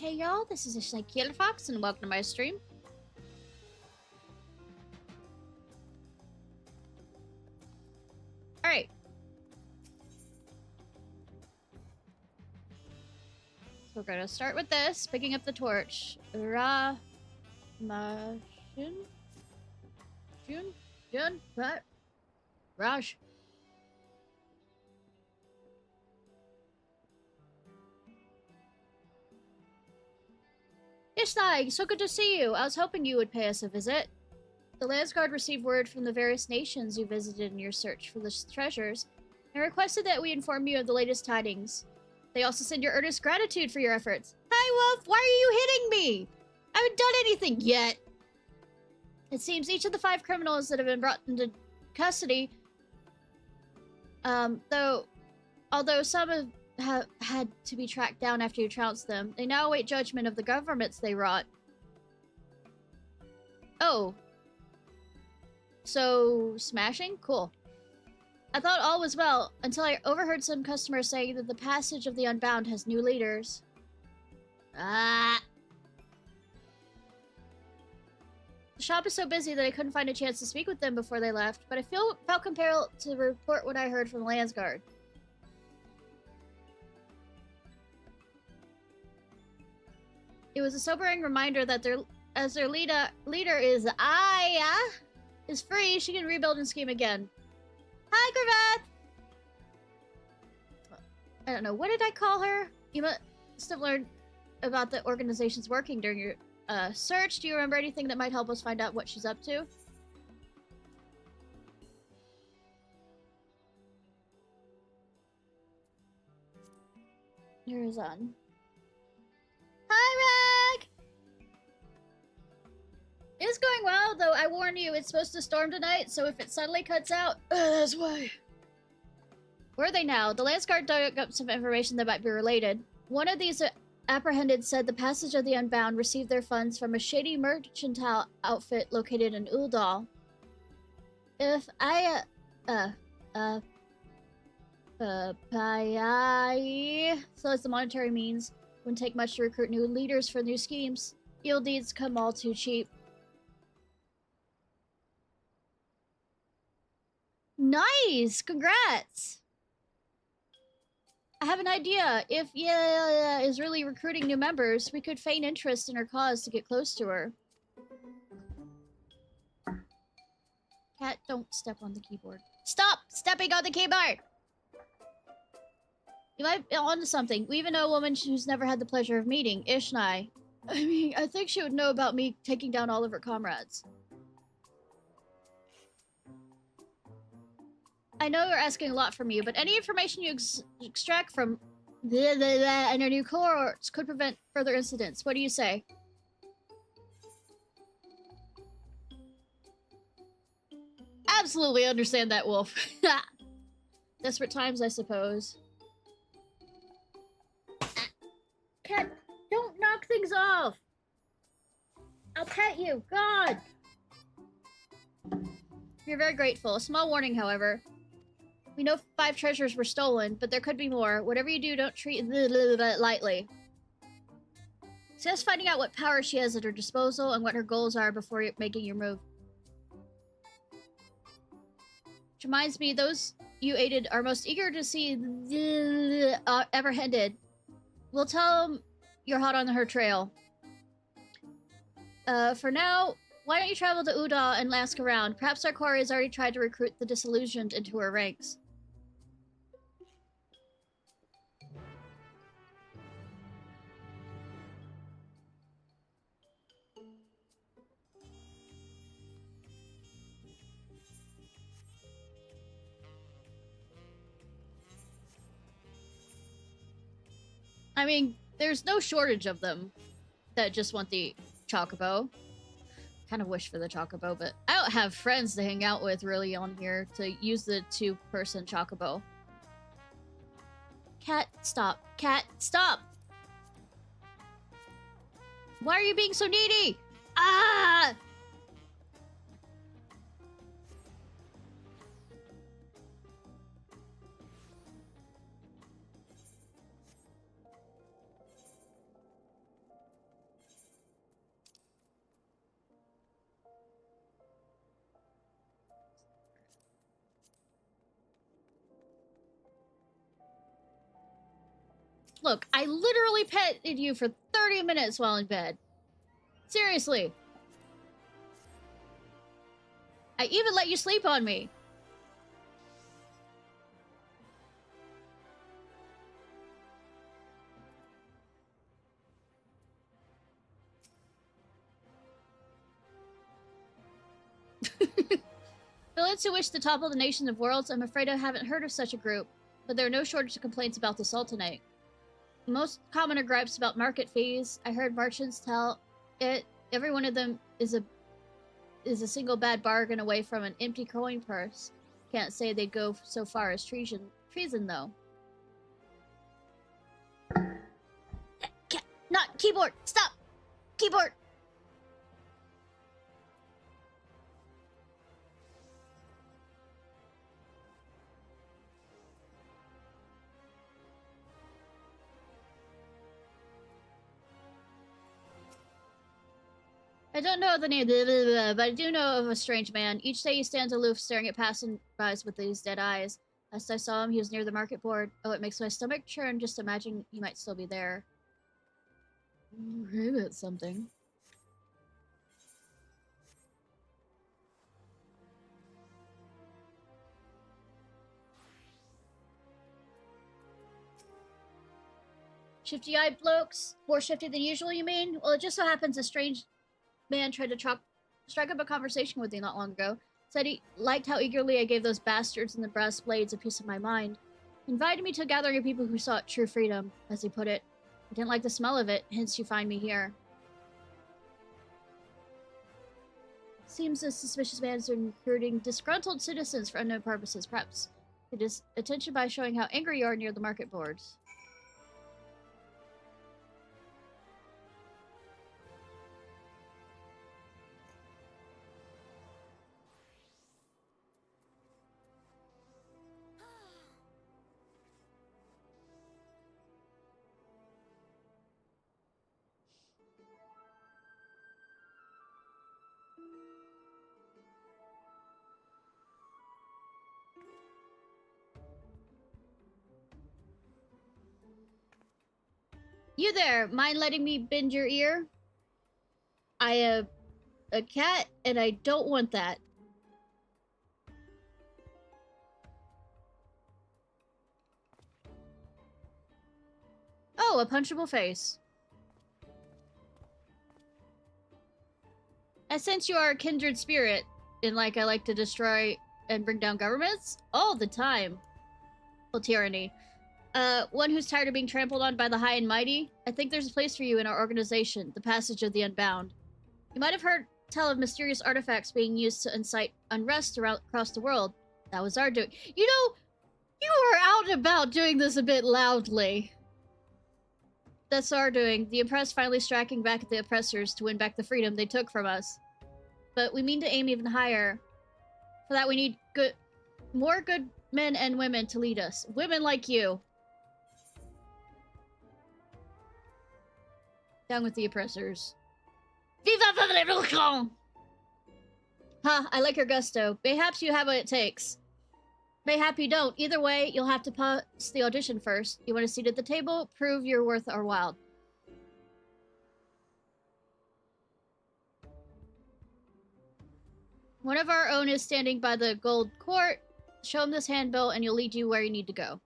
Hey y'all, this is Ishnai Ciarfox and welcome to my stream. Alright. So we're gonna start with this, picking up the torch. Raj. Ishnai, so good to see you. I was hoping you would pay us a visit. The Landsguard received word from the various nations you visited in your search for the treasures, and requested that we inform you of the latest tidings. They also send your earnest gratitude for your efforts. Hi, Wolf! Why are you hitting me? I haven't done anything yet! It seems each of the 5 criminals that have been brought into custody, although some have had to be tracked down after you trounced them, they now await judgment of the governments they wrought. Oh. So, smashing? Cool. I thought all was well, until I overheard some customers saying that the passage of the Unbound has new leaders. Ah! The shop is so busy that I couldn't find a chance to speak with them before they left, but I felt compelled to report what I heard from the Landsguard. It was a sobering reminder that their leader is Aya is free, she can rebuild and scheme again. Hi, Gravath! I don't know, what did I call her? You must have learned about the organization's working during your search. Do you remember anything that might help us find out what she's up to? Yurizan. Hi, Rag! It's going well, though I warn you, it's supposed to storm tonight, so if it suddenly cuts out, that's why. Where are they now? The Landsguard dug up some information that might be related. One of these apprehended said the passage of the Unbound received their funds from a shady mercantile outfit located in Uldal. If I, so as the monetary means, wouldn't take much to recruit new leaders for new schemes. Evil deeds come all too cheap. Nice! Congrats! I have an idea. If Yaya is really recruiting new members, we could feign interest in her cause to get close to her. Cat, don't step on the keyboard. Stop stepping on the keyboard! You might be onto something. We even know a woman who's never had the pleasure of meeting, Ishnai. I mean, I think she would know about me taking down all of her comrades. I know you're asking a lot from you, but any information you extract from and our new cohorts could prevent further incidents. What do you say? Absolutely understand that, Wolf. Desperate times, I suppose. Cat, don't knock things off! I'll pet you, God! We're very grateful. A small warning, however. We know 5 treasures were stolen, but there could be more. Whatever you do, don't treat it lightly. Suggest finding out what power she has at her disposal and what her goals are before making your move. Which reminds me, those you aided are most eager to see apprehended. We'll tell them you're hot on her trail. For now, why don't you travel to Uda and ask around? Perhaps our quarry has already tried to recruit the disillusioned into her ranks. I mean, there's no shortage of them that just want the chocobo. Kind of wish for the chocobo, but I don't have friends to hang out with really on here to use the 2-person chocobo. Cat, stop. Cat, stop! Why are you being so needy? Ah! Look, I literally petted you for 30 minutes while in bed. Seriously. I even let you sleep on me. Villains who wish to topple the nation of worlds, I'm afraid I haven't heard of such a group, but there are no shortage of complaints about the Sultanate. Most common are gripes about market fees. I heard merchants tell it every one of them is a single bad bargain away from an empty coin purse. Can't say they'd go so far as treason though. Not keyboard! Stop! Keyboard! I don't know the name, but I do know of a strange man. Each day he stands aloof, staring at passing-bys with these dead eyes. Last I saw him, he was near the market board. Oh, it makes my stomach churn just imagine he might still be there. Maybe that's something. Shifty-eyed blokes? More shifty than usual, you mean? Well, it just so happens a strange man tried to strike up a conversation with me not long ago. Said he liked how eagerly I gave those bastards in the brass blades a piece of my mind. Invited me to a gathering of people who sought true freedom, as he put it. I didn't like the smell of it, hence you find me here. Seems a suspicious man is recruiting disgruntled citizens for unknown purposes. Perhaps it is attention by showing how angry you are near the market boards. You there, mind letting me bend your ear? I am a cat, and I don't want that. Oh, a punchable face. I sense you are a kindred spirit, and I like to destroy and bring down governments? All the time. Well, tyranny. One who's tired of being trampled on by the high and mighty? I think there's a place for you in our organization, the Passage of the Unbound. You might have heard tell of mysterious artifacts being used to incite unrest across the world. That was our doing. You know, you were out and about doing this a bit loudly. That's our doing. The oppressed finally striking back at the oppressors to win back the freedom they took from us. But we mean to aim even higher. For that we need more good men and women to lead us. Women like you. Down with the oppressors. Viva la revolution! Ha, I like your gusto. Mayhaps you have what it takes. Mayhap you don't. Either way, you'll have to pass the audition first. You want a seat at the table? Prove you're worth our while. One of our own is standing by the gold court. Show him this handbill and he'll lead you where you need to go.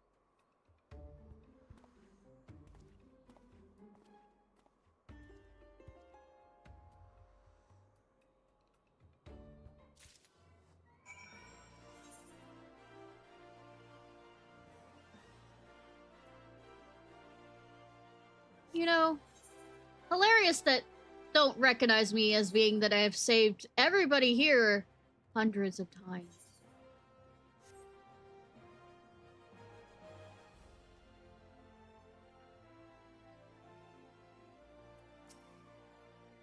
You know, hilarious that don't recognize me as being that I have saved everybody here hundreds of times.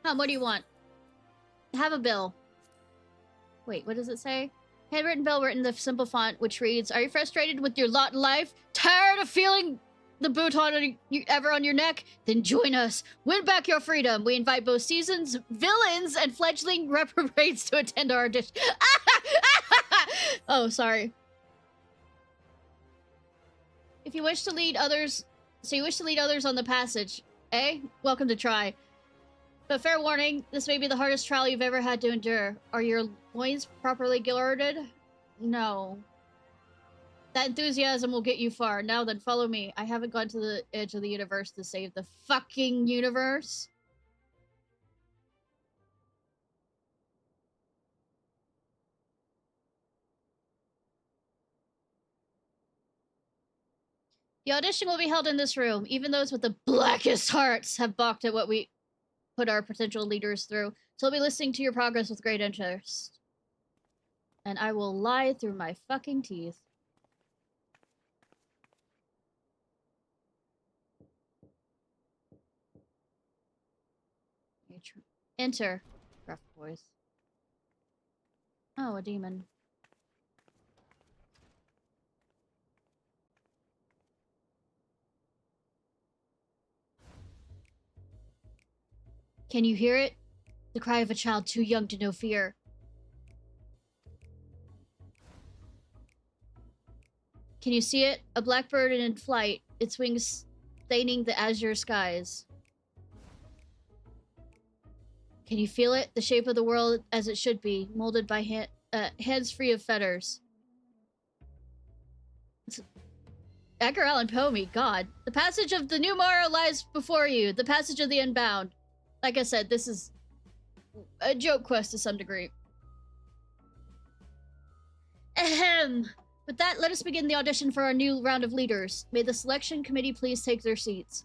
What do you want? Have a bill. Wait, what does it say? Handwritten bill written in the simple font, which reads, "Are you frustrated with your lot in life? Tired of feeling the boot ever on your neck? Then join us. Win back your freedom. We invite both seasons, villains, and fledgling reprobates to attend our audition." Oh, sorry. If you wish to lead others So you wish to lead others on the passage, eh? Welcome to try. But fair warning, this may be the hardest trial you've ever had to endure. Are your loins properly girded? No. That enthusiasm will get you far. Now then, follow me. I haven't gone to the edge of the universe to save the fucking universe. The audition will be held in this room. Even those with the blackest hearts have balked at what we put our potential leaders through. So I'll be listening to your progress with great interest. And I will lie through my fucking teeth. Enter. Gruff voice. Oh, a demon. Can you hear it? The cry of a child too young to know fear. Can you see it? A blackbird in flight, its wings staining the azure skies. Can you feel it? The shape of the world as it should be, molded by hands free of fetters. Edgar Allan Poe, me, God. The passage of the new morrow lies before you. The passage of the Unbound. Like I said, this is a joke quest to some degree. Ahem. With that, let us begin the audition for our new round of leaders. May the selection committee please take their seats.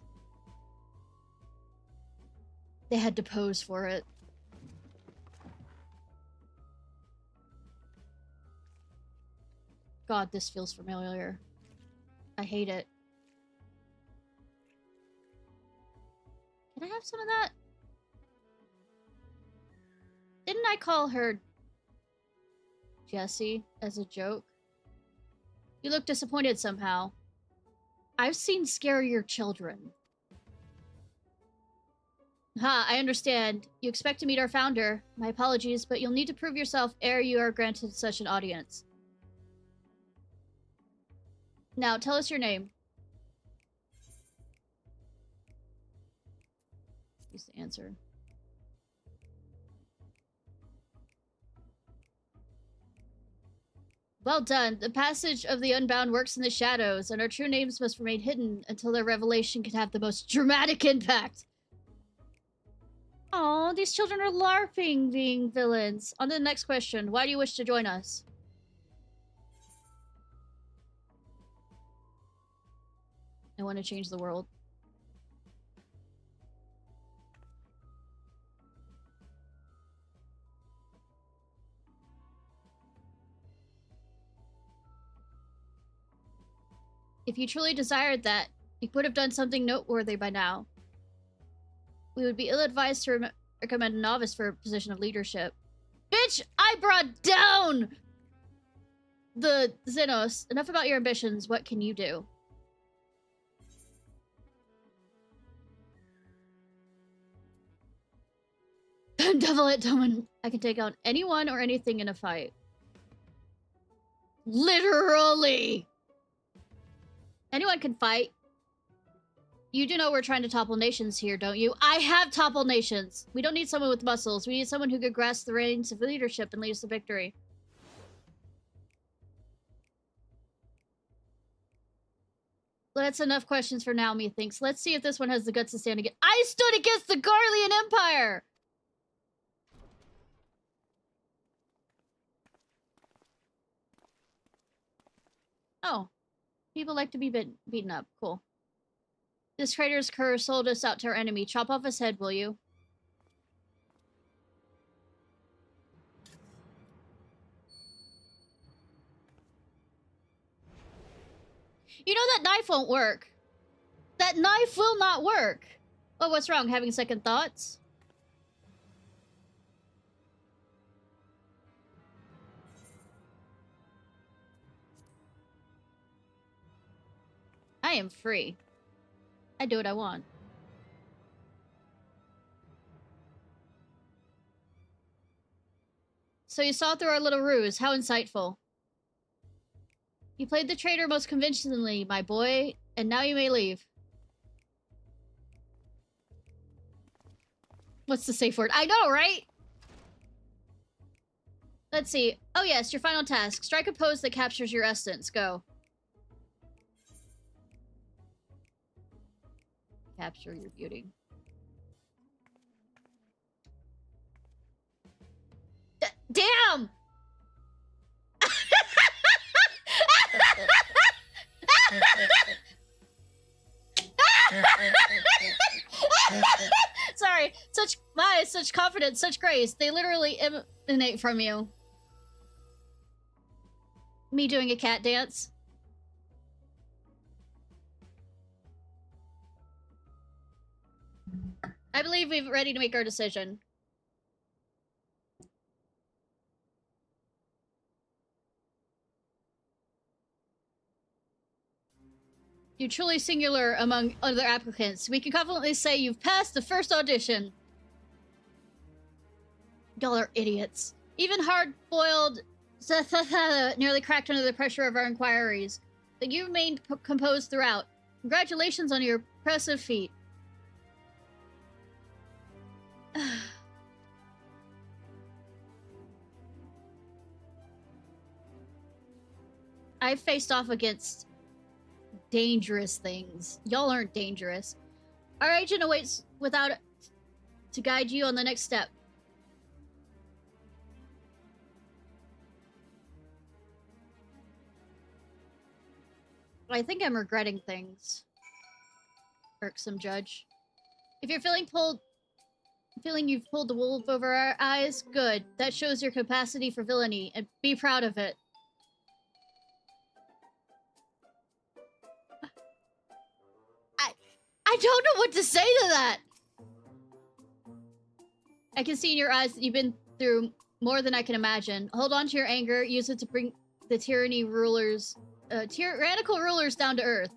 They had to pose for it. God, this feels familiar. I hate it. Can I have some of that? Didn't I call her Jessie as a joke? You look disappointed somehow. I've seen scarier children. Ha, I understand. You expect to meet our founder. My apologies, but you'll need to prove yourself ere you are granted such an audience. Now, tell us your name. Use the answer. Well done. The passage of the Unbound works in the shadows, and our true names must remain hidden until their revelation can have the most dramatic impact. Oh, these children are LARPing being villains. On to the next question. Why do you wish to join us? I want to change the world. If you truly desired that, you could have done something noteworthy by now. We would be ill-advised to recommend a novice for a position of leadership. Bitch, I brought down the Xenos. Enough about your ambitions. What can you do? Devil it, Domin. I can take out anyone or anything in a fight. Literally! Anyone can fight. You do know we're trying to topple nations here, don't you? I have toppled nations! We don't need someone with muscles. We need someone who could grasp the reins of leadership and lead us to victory. That's enough questions for now, methinks. Let's see if this one has the guts to stand again. I stood against the Garlean Empire! Oh. People like to be beaten up. Cool. This traitor's cur sold us out to our enemy. Chop off his head, will you? You know that knife won't work. That knife will not work. Oh, what's wrong? Having second thoughts? I am free. I do what I want. So you saw through our little ruse. How insightful. You played the traitor most convincingly, my boy, and now you may leave. What's the safe word? I know, right? Let's see. Oh yes, your final task. Strike a pose that captures your essence. Go. Capture your beauty. Damn! Sorry, such confidence, such grace. They literally emanate from you. Me doing a cat dance. I believe we're ready to make our decision. You're truly singular among other applicants. We can confidently say you've passed the first audition. Y'all are idiots. Even hard-boiled nearly cracked under the pressure of our inquiries. But you remained composed throughout. Congratulations on your impressive feat. I've faced off against dangerous things. Y'all aren't dangerous. Our agent awaits without to guide you on the next step. I think I'm regretting things. Irksome judge. If you're feeling you've pulled the wool over our eyes, good. That shows your capacity for villainy, and be proud of it. I don't know what to say to that! I can see in your eyes that you've been through more than I can imagine. Hold on to your anger, use it to bring the tyrannical rulers down to earth.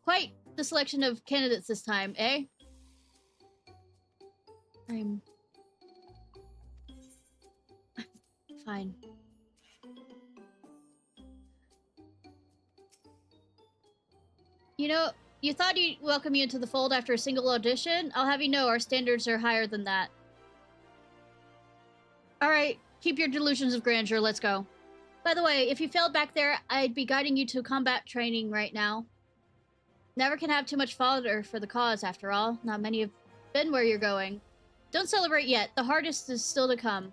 Quite the selection of candidates this time, eh? I'm fine. You know, you thought you'd welcome you into the fold after a single audition? I'll have you know our standards are higher than that. Alright, keep your delusions of grandeur, let's go. By the way, if you failed back there, I'd be guiding you to combat training right now. Never can have too much fodder for the cause, after all. Not many have been where you're going. Don't celebrate yet, the hardest is still to come.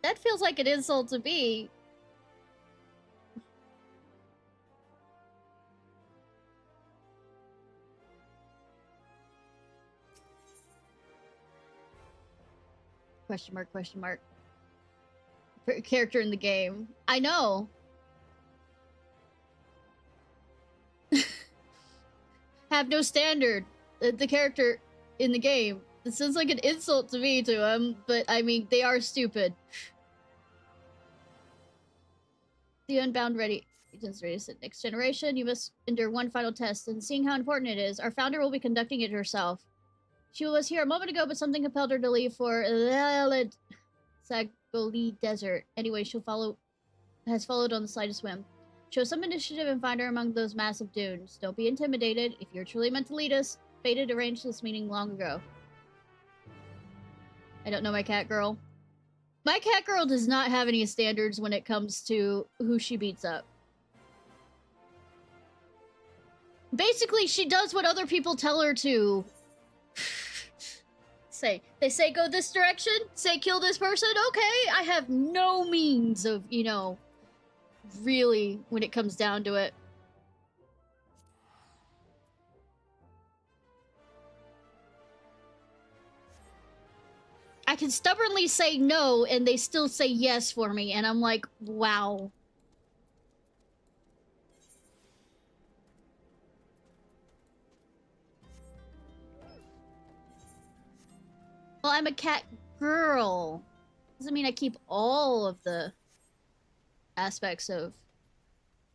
That feels like an insult to me. Question mark, question mark. Character in the game. I know. Have no standard. The character in the game. It sounds like an insult to me to him, but I mean, they are stupid. The Unbound ready. Agents ready to sit next generation. You must endure one final test, and seeing how important it is, our founder will be conducting it herself. She was here a moment ago, but something compelled her to leave for Sagoli Desert. Anyway, has followed on the slightest whim. Show some initiative and find her among those massive dunes. Don't be intimidated. If you're truly meant to lead us, fated arranged this meeting long ago. I don't know my cat girl. My cat girl does not have any standards when it comes to who she beats up. Basically, she does what other people tell her to. They say go this direction, say kill this person, okay, I have no means of, you know, really, when it comes down to it. I can stubbornly say no, and they still say yes for me, and I'm like, wow. Well, I'm a cat girl. Doesn't mean I keep all of the aspects of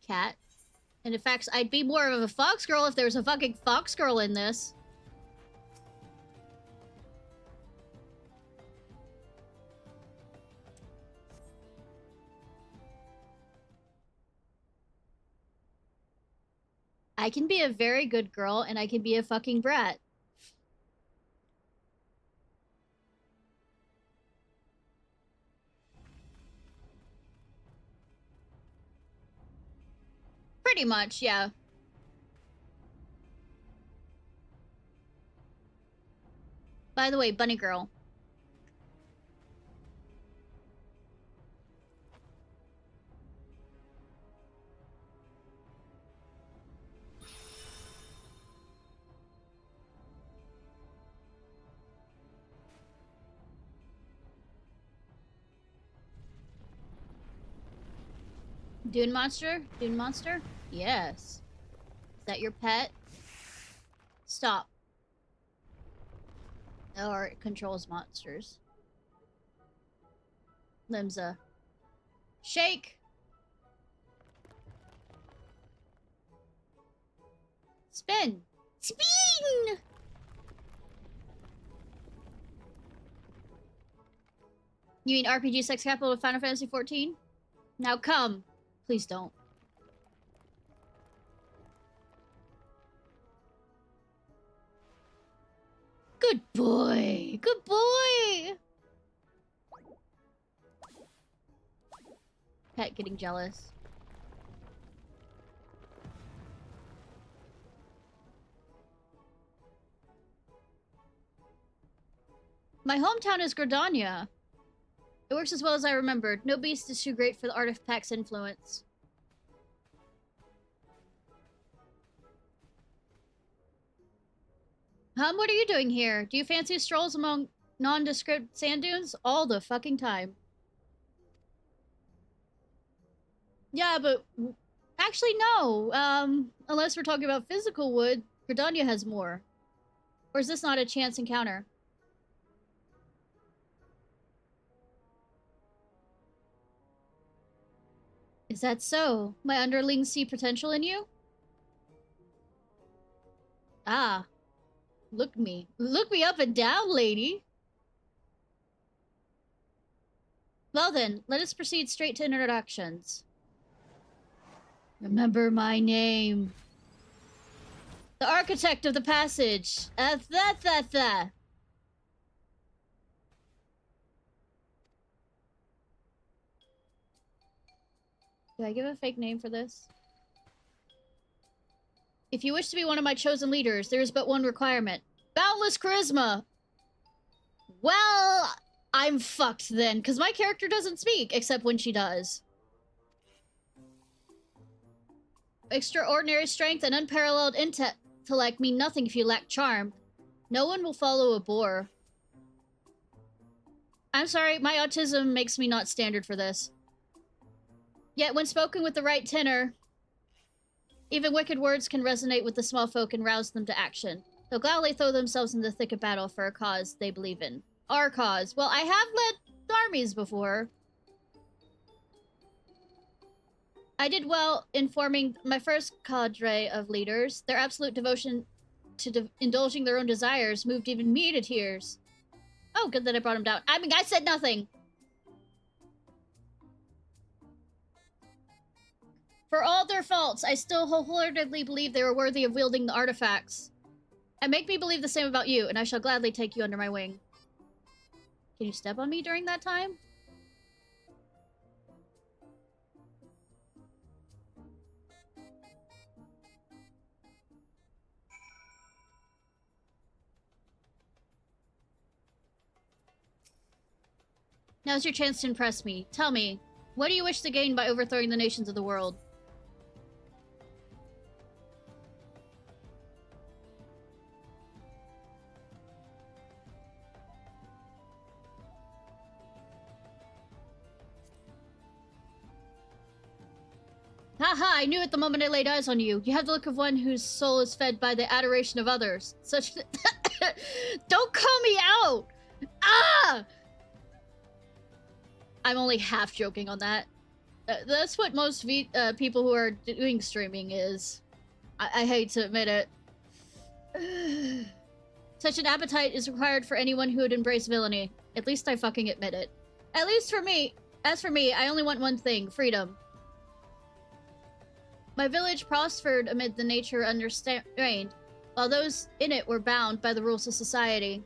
cat. And in fact, I'd be more of a fox girl if there was a fucking fox girl in this. I can be a very good girl, and I can be a fucking brat. Pretty much, yeah. By the way, bunny girl. Dune monster? Dune monster? Yes. Is that your pet? Stop. Or it controls monsters. Limsa. Shake! Spin! Spin! You mean RPG sex capital of Final Fantasy XIV? Now come. Please don't. Good boy! Good boy! Pet getting jealous. My hometown is Gridania. It works as well as I remembered. No beast is too great for the artifact's influence. What are you doing here? Do you fancy strolls among nondescript sand dunes? All the fucking time. Yeah, but... Actually, no. Unless we're talking about physical wood, Gridania has more. Or is this not a chance encounter? Is that so? My underlings see potential in you? Ah. Look me. Look me up and down, lady! Well then, let us proceed straight to introductions. Remember my name. The architect of the passage. Do I give a fake name for this? If you wish to be one of my chosen leaders, there is but one requirement. Boundless charisma! Well, I'm fucked then, because my character doesn't speak, except when she does. Extraordinary strength and unparalleled intellect mean nothing if you lack charm. No one will follow a bore. I'm sorry, my autism makes me not standard for this. Yet when spoken with the right tenor, even wicked words can resonate with the small folk and rouse them to action. They'll gladly throw themselves in the thick of battle for a cause they believe in. Our cause. Well, I have led armies before. I did well in forming my first cadre of leaders. Their absolute devotion to indulging their own desires moved even me to tears. Oh, good that I brought him down. I mean, I said nothing! For all their faults, I still wholeheartedly believe they were worthy of wielding the artifacts. And make me believe the same about you, and I shall gladly take you under my wing. Can you step on me during that time? Now's your chance to impress me. Tell me, what do you wish to gain by overthrowing the nations of the world? Haha, I knew it the moment I laid eyes on you. You have the look of one whose soul is fed by the adoration of others. Such... Don't call me out! Ah! I'm only half joking on that. That's what most people who are doing streaming is. I hate to admit it. Such an appetite is required for anyone who would embrace villainy. At least I fucking admit it. At least for me. As for me, I only want one thing. Freedom. My village prospered amid the nature unrestrained, while those in it were bound by the rules of society.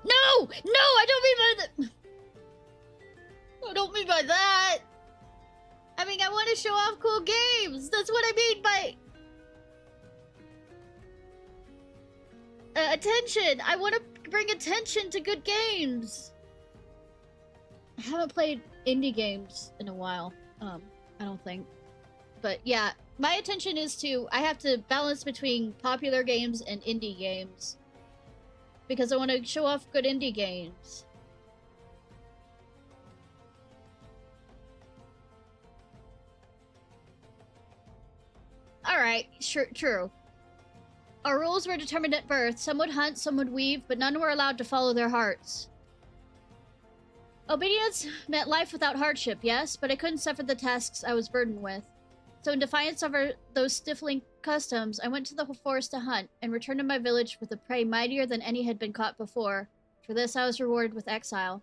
No! No, I don't mean by that! I don't mean by that! I mean, I want to show off cool games! That's what I mean by... attention! I want to bring attention to good games! I haven't played indie games in a while. I don't think. But yeah, my attention is to... I have to balance between popular games and indie games. Because I want to show off good indie games. Alright, sure, true. Our rules were determined at birth. Some would hunt, some would weave, but none were allowed to follow their hearts. Obedience meant life without hardship, yes, but I couldn't suffer the tasks I was burdened with. So in defiance of those stifling customs, I went to the forest to hunt, and returned to my village with a prey mightier than any had been caught before. For this I was rewarded with exile.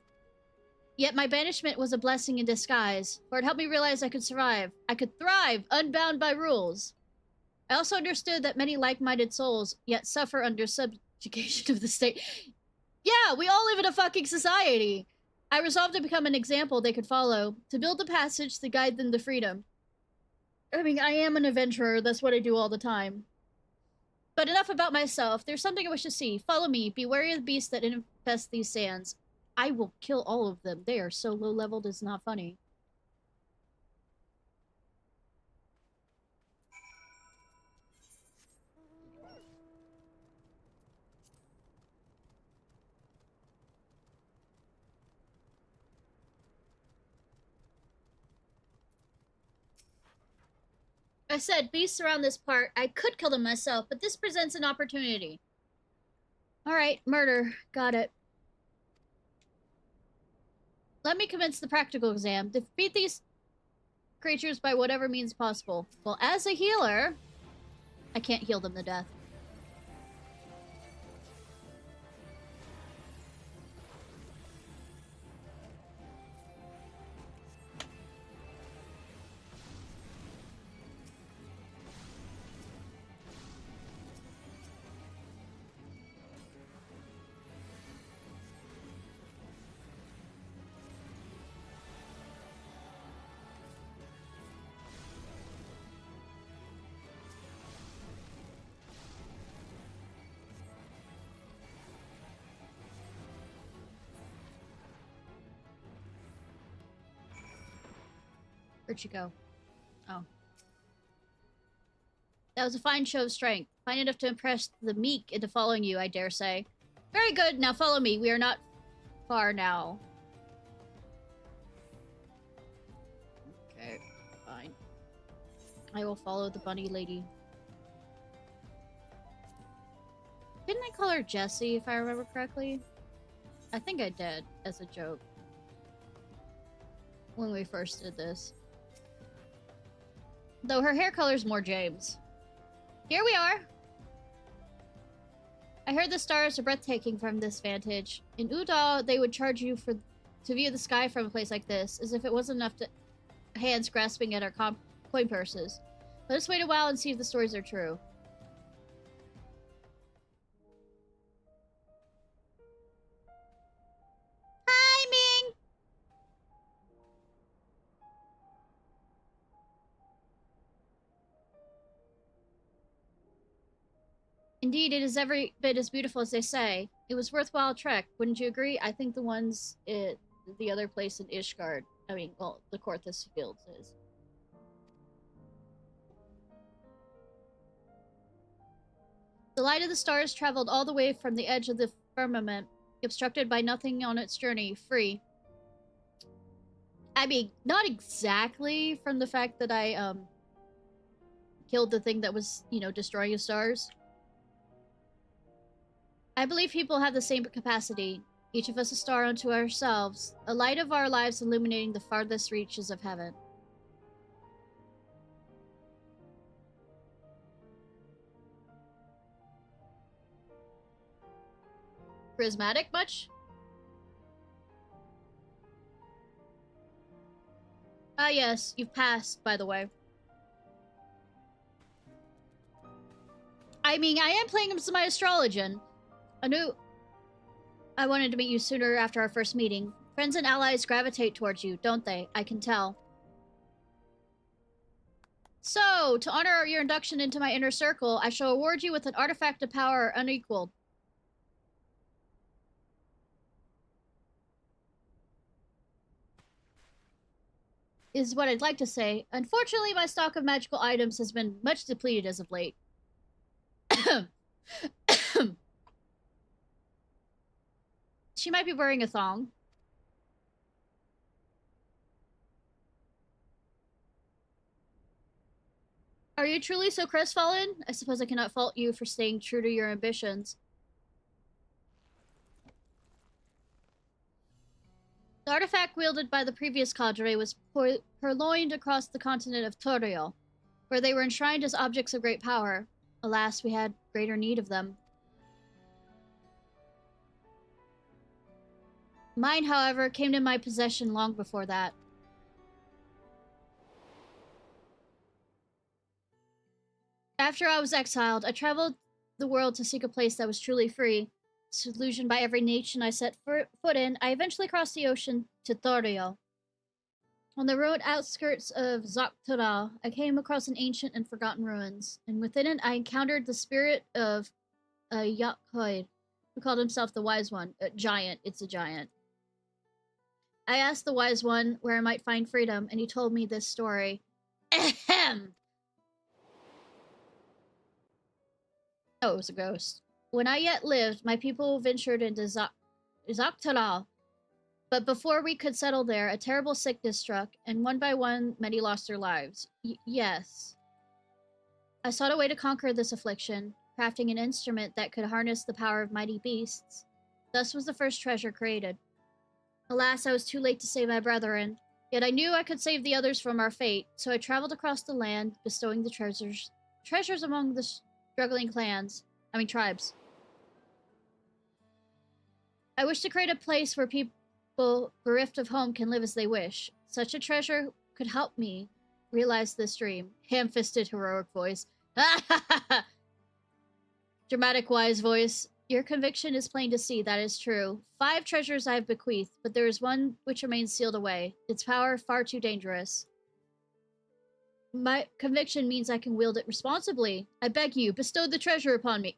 Yet my banishment was a blessing in disguise, for it helped me realize I could survive. I could thrive, unbound by rules. I also understood that many like-minded souls yet suffer under subjugation of the state. Yeah, we all live in a fucking society! I resolved to become an example they could follow, to build a passage to guide them to freedom. I mean, I am an adventurer, that's what I do all the time. But enough about myself, there's something I wish to see. Follow me, be wary of the beasts that infest these sands. I will kill all of them, they are so low-leveled it's not funny. I said, beasts around this part, I could kill them myself, but this presents an opportunity. Alright, murder. Got it. Let me commence the practical exam. Defeat these creatures by whatever means possible. Well, as a healer, I can't heal them to death. Where'd she go? Oh. That was a fine show of strength. Fine enough to impress the meek into following you, I dare say. Very good, now follow me. We are not far now. Okay, fine. I will follow the bunny lady. Didn't I call her Jessie, if I remember correctly? I think I did, as a joke. When we first did this. Though her hair color's more James. Here we are! I heard the stars are breathtaking from this vantage. In Udall, they would charge you to view the sky from a place like this, as if it wasn't enough to hands grasping at our coin purses. Let us wait a while and see if the stories are true. Hi, Ming! Indeed, it is every bit as beautiful as they say. It was worthwhile trek, wouldn't you agree? I think the ones at the other place in Ishgard, I mean, well, the Corthus Fields is. The light of the stars traveled all the way from the edge of the firmament, obstructed by nothing on its journey, free. I mean, not exactly from the fact that I, killed the thing that was, you know, destroying the stars. I believe people have the same capacity. Each of us a star unto ourselves, a light of our lives illuminating the farthest reaches of heaven. Charismatic much? Ah yes, you've passed, by the way. I mean, I am playing him as my astrologian. I knew I wanted to meet you sooner after our first meeting. Friends and allies gravitate towards you, don't they? I can tell. So, to honor your induction into my inner circle, I shall award you with an artifact of power unequaled. Is what I'd like to say. Unfortunately, my stock of magical items has been much depleted as of late. She might be wearing a thong. Are you truly so crestfallen? I suppose I cannot fault you for staying true to your ambitions. The artifact wielded by the previous cadre was purloined across the continent of Torio, where they were enshrined as objects of great power. Alas, we had greater need of them. Mine, however, came to my possession long before that. After I was exiled, I traveled the world to seek a place that was truly free. Disillusioned by every nation I set foot in, I eventually crossed the ocean to Thorio. On the road outskirts of Zoktora, I came across an ancient and forgotten ruins, and within it I encountered the spirit of a Yakhoid, who called himself the Wise One. A giant, it's a giant. I asked the Wise One where I might find freedom, and he told me this story. Ahem! Oh, it was a ghost. When I yet lived, my people ventured into Zoktora. But before we could settle there, a terrible sickness struck, and one by one, many lost their lives. Yes. I sought a way to conquer this affliction, crafting an instrument that could harness the power of mighty beasts. Thus was the first treasure created. Alas, I was too late to save my brethren, yet I knew I could save the others from our fate, so I traveled across the land, bestowing the treasures among the struggling tribes. I wish to create a place where people bereft of home can live as they wish. Such a treasure could help me realize this dream. Ham-fisted heroic voice. Dramatic wise voice. Your conviction is plain to see, that is true. 5 treasures I have bequeathed, but there is one which remains sealed away. Its power far too dangerous. My conviction means I can wield it responsibly. I beg you, bestow the treasure upon me.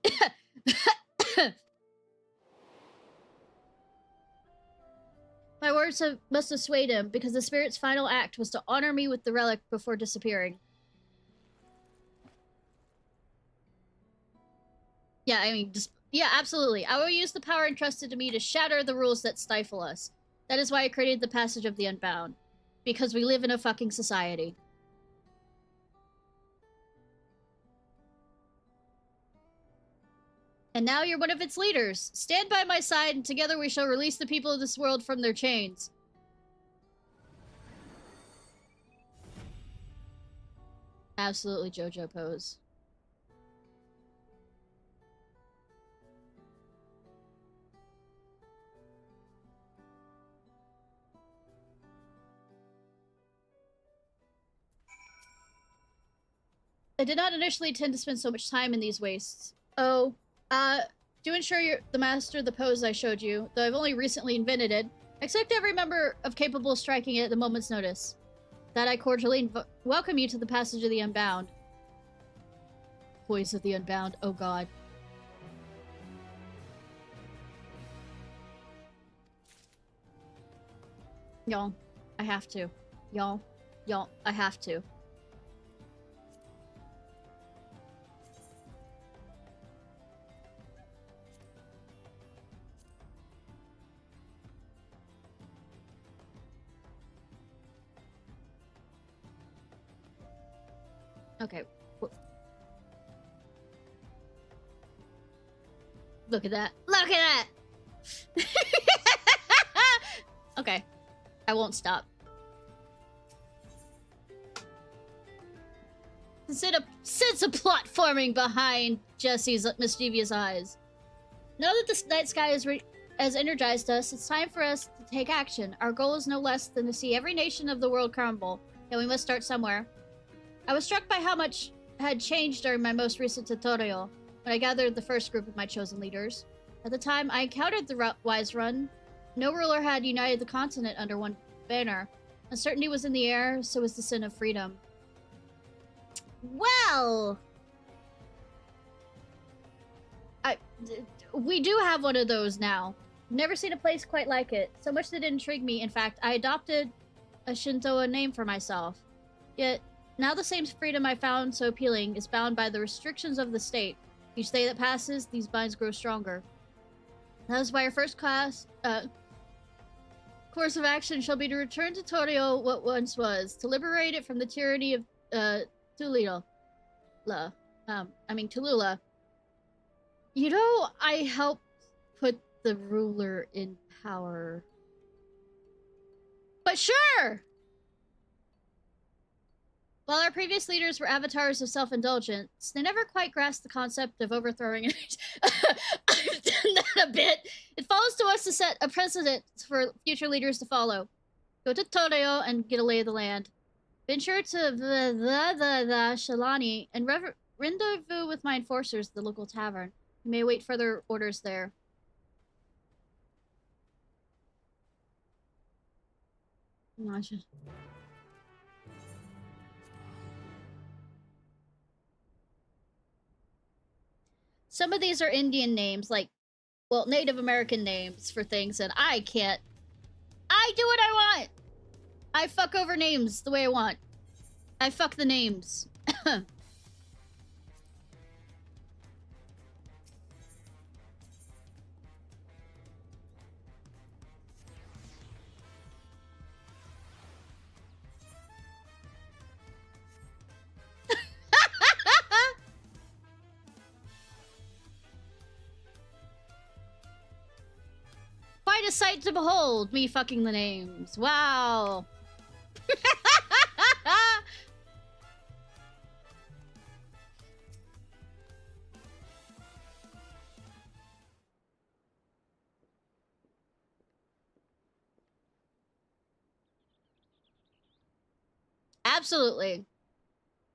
My words must have swayed him, because the spirit's final act was to honor me with the relic before disappearing. Yeah, I mean, yeah, absolutely. I will use the power entrusted to me to shatter the rules that stifle us. That is why I created the Passage of the Unbound. Because we live in a fucking society. And now you're one of its leaders. Stand by my side, and together we shall release the people of this world from their chains. Absolutely JoJo pose. I did not initially intend to spend so much time in these wastes. Oh, do ensure you're the master of the pose I showed you, though I've only recently invented it. Expect every member of capable of striking it at the moment's notice. That I cordially welcome you to the Passage of the Unbound. Voice of the Unbound, oh god. Y'all, I have to. Y'all, I have to. Okay. Look at that. Look at that! Okay. I won't stop. Sense a plot forming behind Jesse's mischievous eyes. Now that the night sky has energized us, it's time for us to take action. Our goal is no less than to see every nation of the world crumble, and we must start somewhere. I was struck by how much had changed during my most recent tutorial. when I gathered the first group of my chosen leaders. At the time I encountered the Wise Run, no ruler had united the continent under one banner. Uncertainty was in the air, so was the sin of freedom. Well... we do have one of those now. Never seen a place quite like it. So much that it intrigued me. In fact, I adopted a Shinto name for myself. Yet, now the same freedom I found so appealing is bound by the restrictions of the state. Each day that passes, these binds grow stronger. That is why our first course of action shall be to return to Torio what once was, to liberate it from the tyranny of Tulula. You know, I helped put the ruler in power. But sure! While our previous leaders were avatars of self-indulgence, they never quite grasped the concept of overthrowing it. I've done that a bit. It falls to us to set a precedent for future leaders to follow. Go to Torio and get a lay of the land. Venture to the Shalani and rendezvous with my enforcers at the local tavern. You may await further orders there. Imagine. Some of these are Indian names, like, well, Native American names for things, and I can't. I do what I want! I fuck over names the way I want. I fuck the names. Quite a sight to behold, me fucking the names. Wow. Absolutely.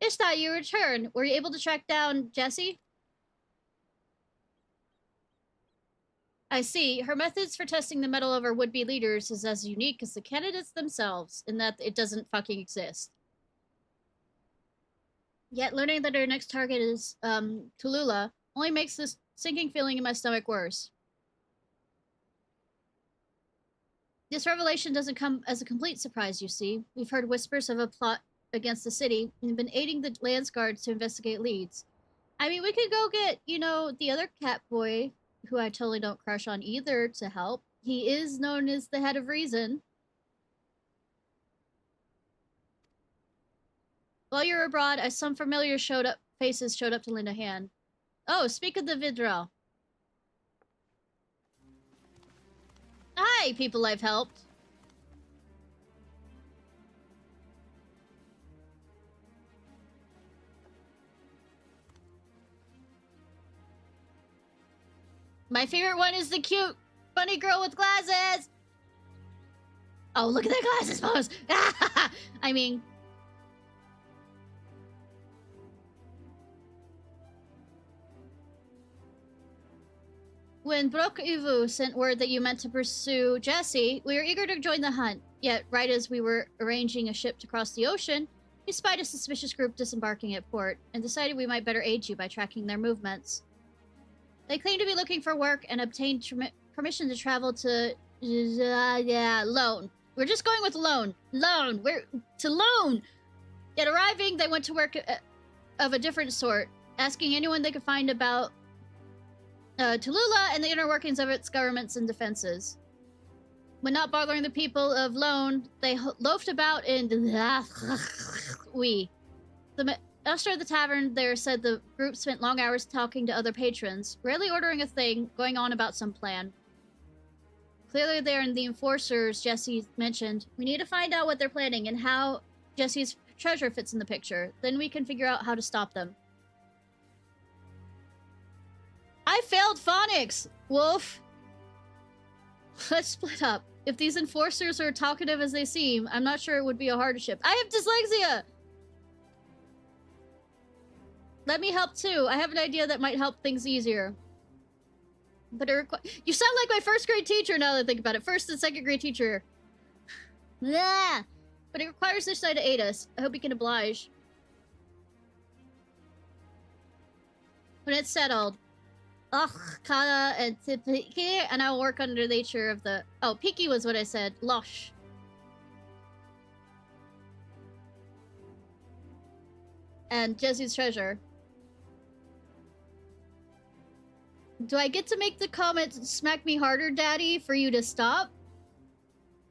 Ishnai, you return. Were you able to track down Jessie? I see. Her methods for testing the mettle of her would-be leaders is as unique as the candidates themselves, in that it doesn't fucking exist. Yet learning that her next target is, Tulula, only makes this sinking feeling in my stomach worse. This revelation doesn't come as a complete surprise, you see. We've heard whispers of a plot against the city, and been aiding the Lands Guards to investigate leads. I mean, we could go get, you know, the other cat boy, who I totally don't crush on either, to help. He is known as the head of reason. While you were abroad, some familiar faces showed up to lend a hand. Oh, speak of the Vidral. Hi, people I've helped. My favorite one is the cute bunny girl with glasses. Oh, look at that glasses pose. I mean... When Brok Uvu sent word that you meant to pursue Jessie, we were eager to join the hunt. Yet, right as we were arranging a ship to cross the ocean, we spied a suspicious group disembarking at port, and decided we might better aid you by tracking their movements. They claim to be looking for work and obtained permission to travel to... Lone. We're just going with Lone. Lone! We're... to Lone! Yet arriving, they went to work of a different sort, asking anyone they could find about Tulula and the inner workings of its governments and defenses. When not bothering the people of Lone, they loafed about in... The master of the tavern there said the group spent long hours talking to other patrons, rarely ordering a thing, going on about some plan. Clearly they're in the enforcers Jessie mentioned. We need to find out what they're planning and how Jessie's treasure fits in the picture. Then we can figure out how to stop them. I failed phonics! Wolf! Let's split up. If these enforcers are talkative as they seem, I'm not sure it would be a hardship. I have dyslexia! Let me help too. I have an idea that might help things easier. But it you sound like my first grade teacher now that I think about it. First and second grade teacher. Yeah. But it requires Ishnai to aid us. I hope he can oblige. When it's settled. Ugh, Kata and Tipiki, and I will work under the nature of the... Oh, Piki was what I said. Losh. And Jesse's treasure. Do I get to make the comment, smack me harder, daddy, for you to stop?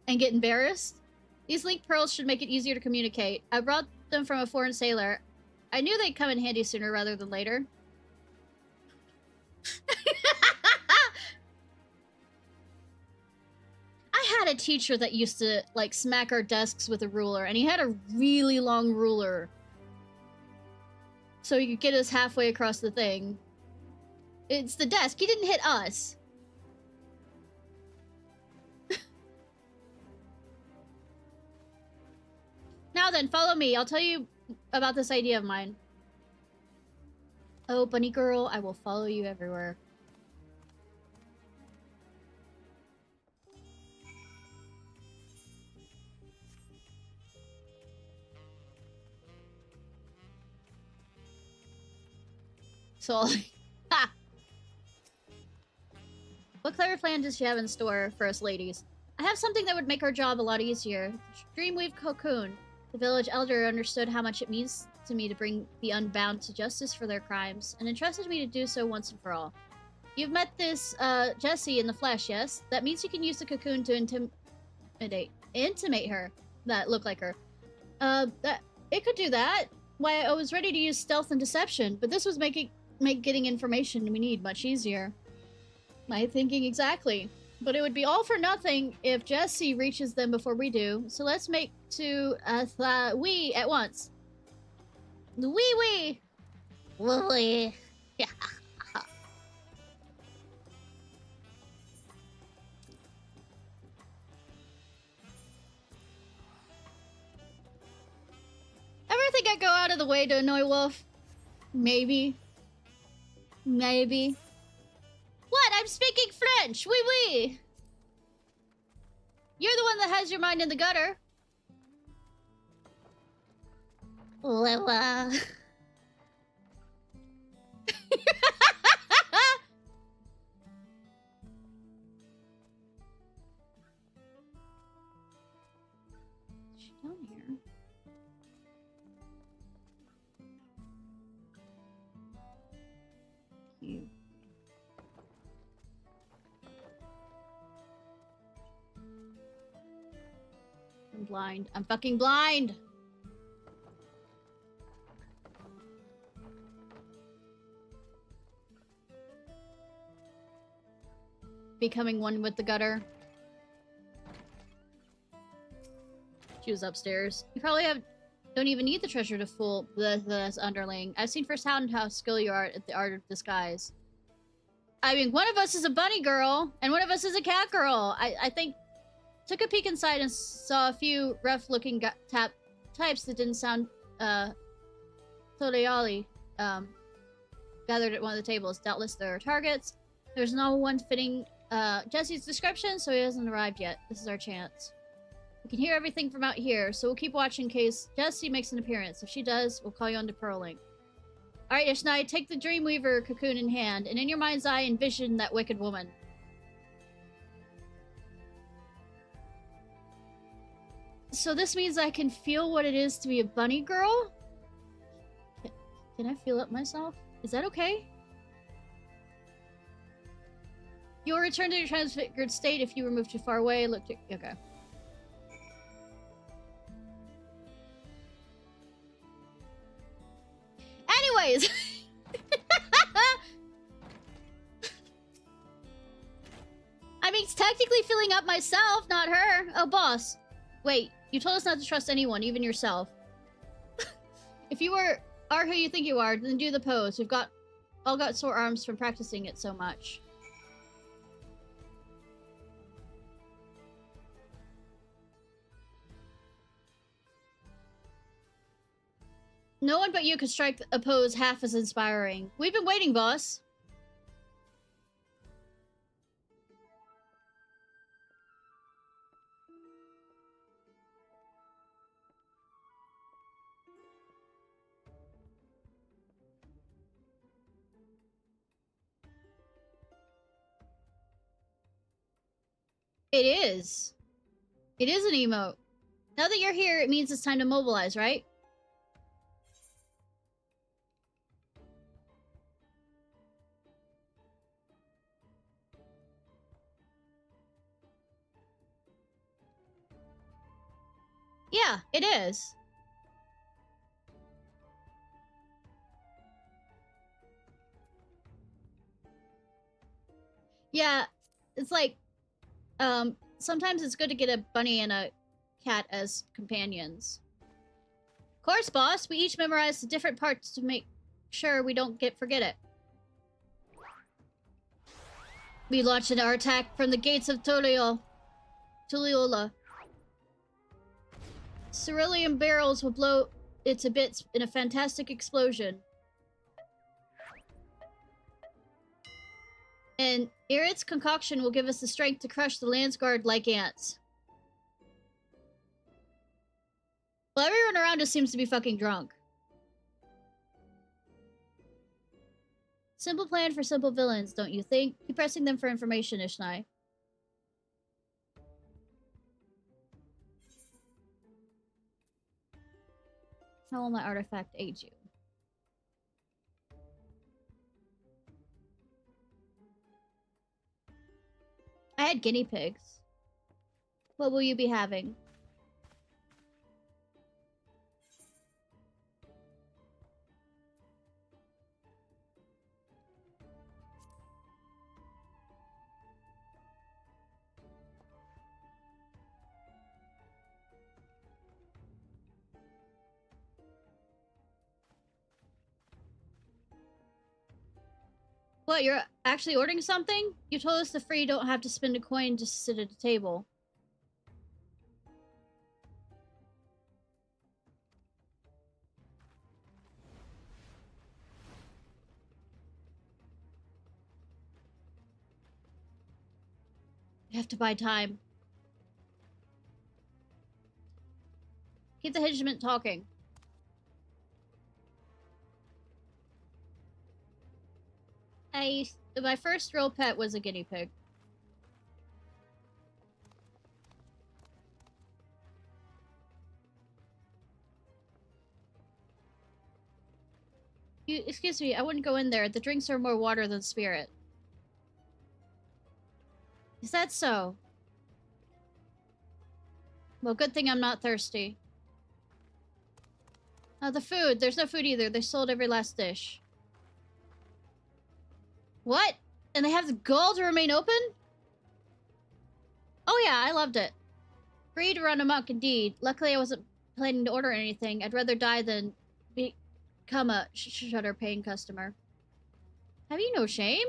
And get embarrassed? These link pearls should make it easier to communicate. I brought them from a foreign sailor. I knew they'd come in handy sooner rather than later. I had a teacher that used to, like, smack our desks with a ruler, and he had a really long ruler. So he could get us halfway across the thing. It's the desk. He didn't hit us. Now then, follow me. I'll tell you about this idea of mine. Oh, bunny girl, I will follow you everywhere. So, ha! What clever plan does she have in store for us ladies? I have something that would make our job a lot easier. Dreamweave cocoon. The village elder understood how much it means to me to bring the Unbound to justice for their crimes, and entrusted me to do so once and for all. You've met this, Jessie in the flesh, yes? That means you can use the cocoon to intimate her. That look like her. It could do that. Why, I was ready to use stealth and deception, but this was make getting information we need much easier. My thinking exactly. But it would be all for nothing if Jessie reaches them before we do, so let's make to we at once. Wee. Yeah. Ever think I'd go out of the way to annoy Wolf? Maybe. Maybe. What? I'm speaking French! Oui. You're the one that has your mind in the gutter. Lila. Is she down here? You. I'm blind. I'm fucking blind! Becoming one with the gutter. She was upstairs. You probably don't even need the treasure to fool the underling. I've seen firsthand how skilled you are at the art of disguise. I mean, one of us is a bunny girl, and one of us is a cat girl. I think... Took a peek inside and saw a few rough-looking types that didn't sound, totally, gathered at one of the tables. Doubtless there are targets. There's no one fitting, Jesse's description, so he hasn't arrived yet. This is our chance. We can hear everything from out here, so we'll keep watching in case Jessie makes an appearance. If she does, we'll call you on to Pearling. Alright, Ishnai, take the Dreamweaver cocoon in hand, and in your mind's eye envision that wicked woman. So this means I can feel what it is to be a bunny girl? Can I feel it myself? Is that okay? You'll return to your transfigured state if you were moved too far away. Look to... Okay. Anyways! I mean, it's technically filling up myself, not her. Oh, boss. Wait, you told us not to trust anyone, even yourself. If you are who you think you are, then do the pose. We've all got sore arms from practicing it so much. No one but you could strike a pose half as inspiring. We've been waiting, boss. It is. It is an emote. Now that you're here, it means it's time to mobilize, right? Yeah, it is. Yeah, it's like, sometimes it's good to get a bunny and a cat as companions. Of course, boss, we each memorized the different parts to make sure we don't forget it. We launched our attack from the gates of Tuliola. Cerulean barrels will blow it to bits in a fantastic explosion. And Irit's concoction will give us the strength to crush the Landsguard like ants. Well, everyone around us seems to be fucking drunk. Simple plan for simple villains, don't you think? Keep pressing them for information, Ishnai. How will my artifact aid you? I had guinea pigs. What will you be having? What, you're actually ordering something? You told us the free don't have to spend a coin just to sit at a table. We have to buy time. Keep the henchman talking. My first real pet was a guinea pig. Excuse me, I wouldn't go in there. The drinks are more water than spirit. Is that so? Well, good thing I'm not thirsty. The food. There's no food either. They sold every last dish. What? And they have the gall to remain open? Oh yeah, I loved it. Free to run amok indeed. Luckily I wasn't planning to order anything. I'd rather die than become a shutter paying customer. Have you no shame?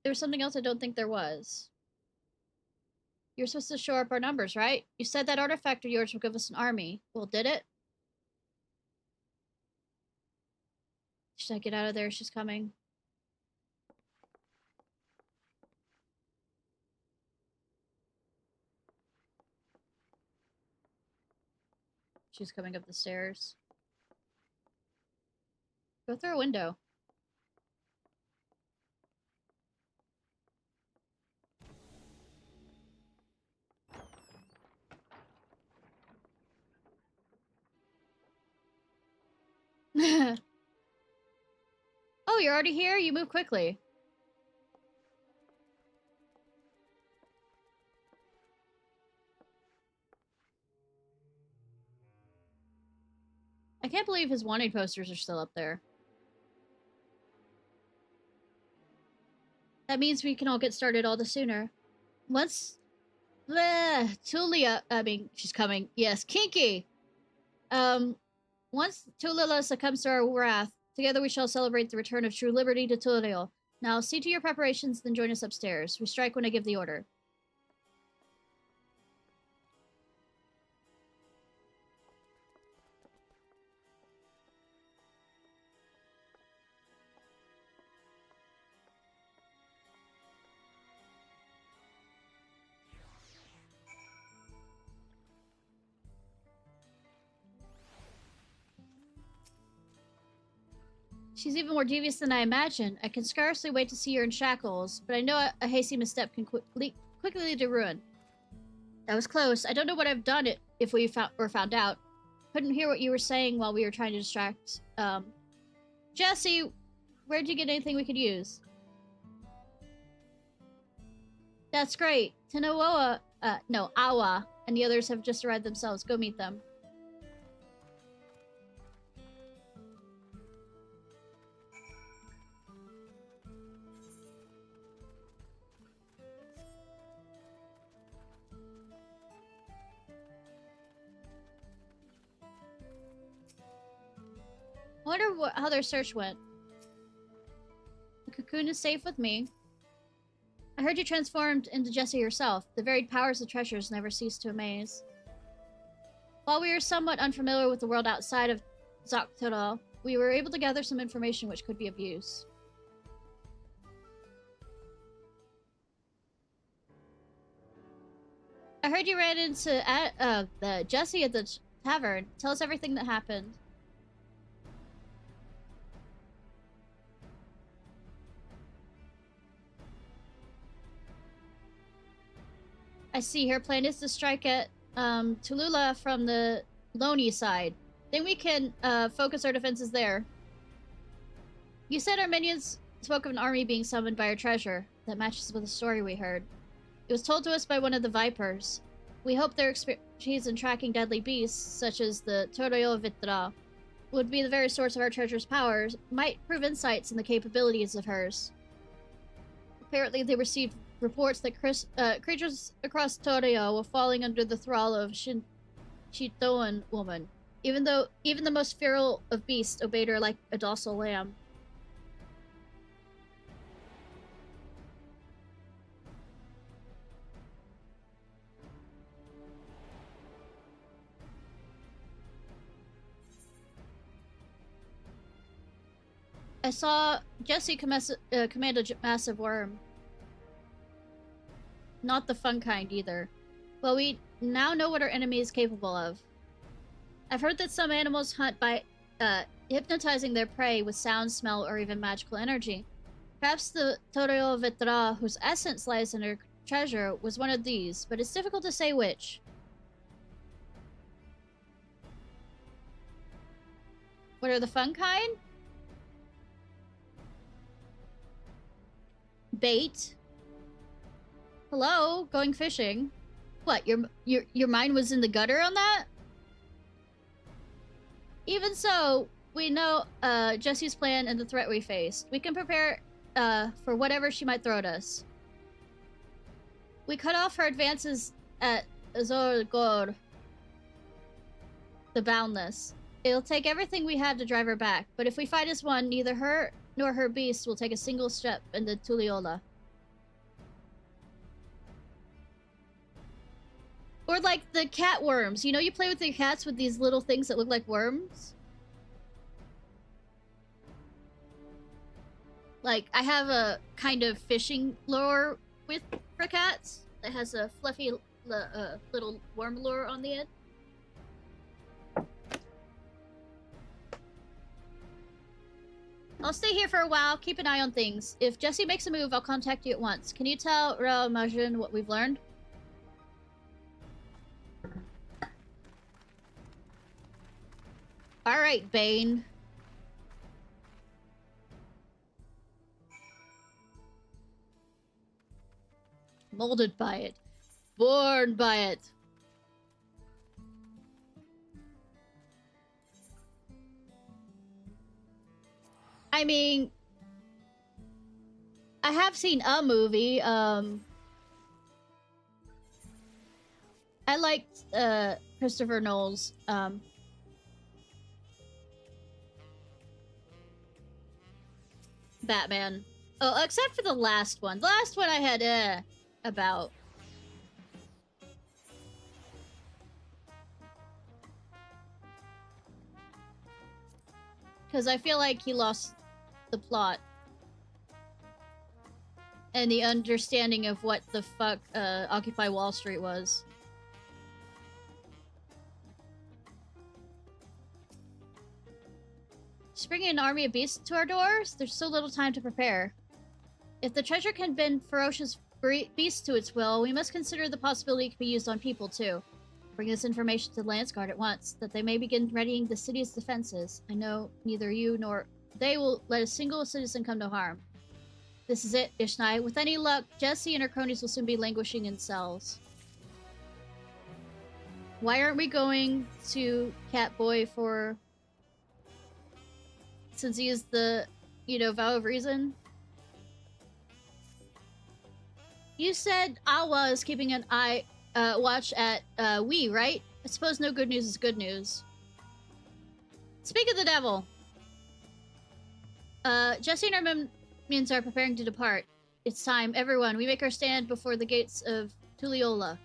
There was something else I don't think there was. You're supposed to shore up our numbers, right? You said that artifact of yours will give us an army. Well, did it? Should I get out of there? She's coming. She's coming up the stairs. Go through a window. Oh, you're already here? You move quickly. I can't believe his wanted posters are still up there. That means we can all get started all the sooner. Once Tulia, I mean, she's coming. Yes, Kinky. Once Tulila succumbs to our wrath, together we shall celebrate the return of true liberty to Tulio. Now, see to your preparations, then join us upstairs. We strike when I give the order. She's even more devious than I imagined. I can scarcely wait to see her in shackles, but I know a hasty misstep can quickly lead to ruin. That was close. I don't know what I've done if we were found out. Couldn't hear what you were saying while we were trying to distract. Jesse, where'd you get anything we could use? That's great. Tanawa, no, Awa, and the others have just arrived themselves. Go meet them. I wonder how their search went. The cocoon is safe with me. I heard you transformed into Jessie yourself. The varied powers of treasures never cease to amaze. While we were somewhat unfamiliar with the world outside of Zoctoro, we were able to gather some information which could be of use. I heard you ran into Jessie at the tavern. Tell us everything that happened. I see. Her plan is to strike at Tulula from the Loni side. Then we can focus our defenses there. You said our minions spoke of an army being summoned by our treasure. That matches with the story we heard. It was told to us by one of the Vipers. We hope their expertise in tracking deadly beasts, such as the Toroyo Vitra, would be the very source of our treasure's powers, might prove insights in the capabilities of hers. Apparently they received reports that creatures across Torio were falling under the thrall of Shitoan woman. Even the most feral of beasts obeyed her like a docile lamb. I saw Jesse command a massive worm. Not the fun kind, either. Well, we now know what our enemy is capable of. I've heard that some animals hunt by hypnotizing their prey with sound, smell, or even magical energy. Perhaps the Torio Vitra, whose essence lies in her treasure, was one of these, but it's difficult to say which. What are the fun kind? Bait. Hello, going fishing. What, your mind was in the gutter on that? Even so, we know Jesse's plan and the threat we faced. We can prepare for whatever she might throw at us. We cut off her advances at Azorgor, the Boundless. It'll take everything we have to drive her back, but if we fight as one, neither her nor her beast will take a single step into Tuliola. Or like the cat worms. You know, you play with your cats with these little things that look like worms? Like, I have a kind of fishing lure for cats that has a fluffy little worm lure on the end. I'll stay here for a while, keep an eye on things. If Jesse makes a move, I'll contact you at once. Can you tell Ra Majin what we've learned? Alright, Bane. Molded by it. Born by it. I mean, I have seen a movie, I liked Christopher Nolan's Batman. Oh, except for the last one. The last one I had about. Because I feel like he lost the plot. And the understanding of what the fuck Occupy Wall Street was. Just bringing an army of beasts to our doors? There's so little time to prepare. If the treasure can bend ferocious beasts to its will, we must consider the possibility it can be used on people, too. Bring this information to the Landsguard at once, that they may begin readying the city's defenses. I know neither you nor they will let a single citizen come to harm. This is it, Ishnai. With any luck, Jessie and her cronies will soon be languishing in cells. Why aren't we going to Catboy for... Since he is the, vow of reason? You said Awa is keeping an watch at we, right? I suppose no good news is good news. Speak of the devil. Jessie and our minions are preparing to depart. It's time, everyone. We make our stand before the gates of Tuliola.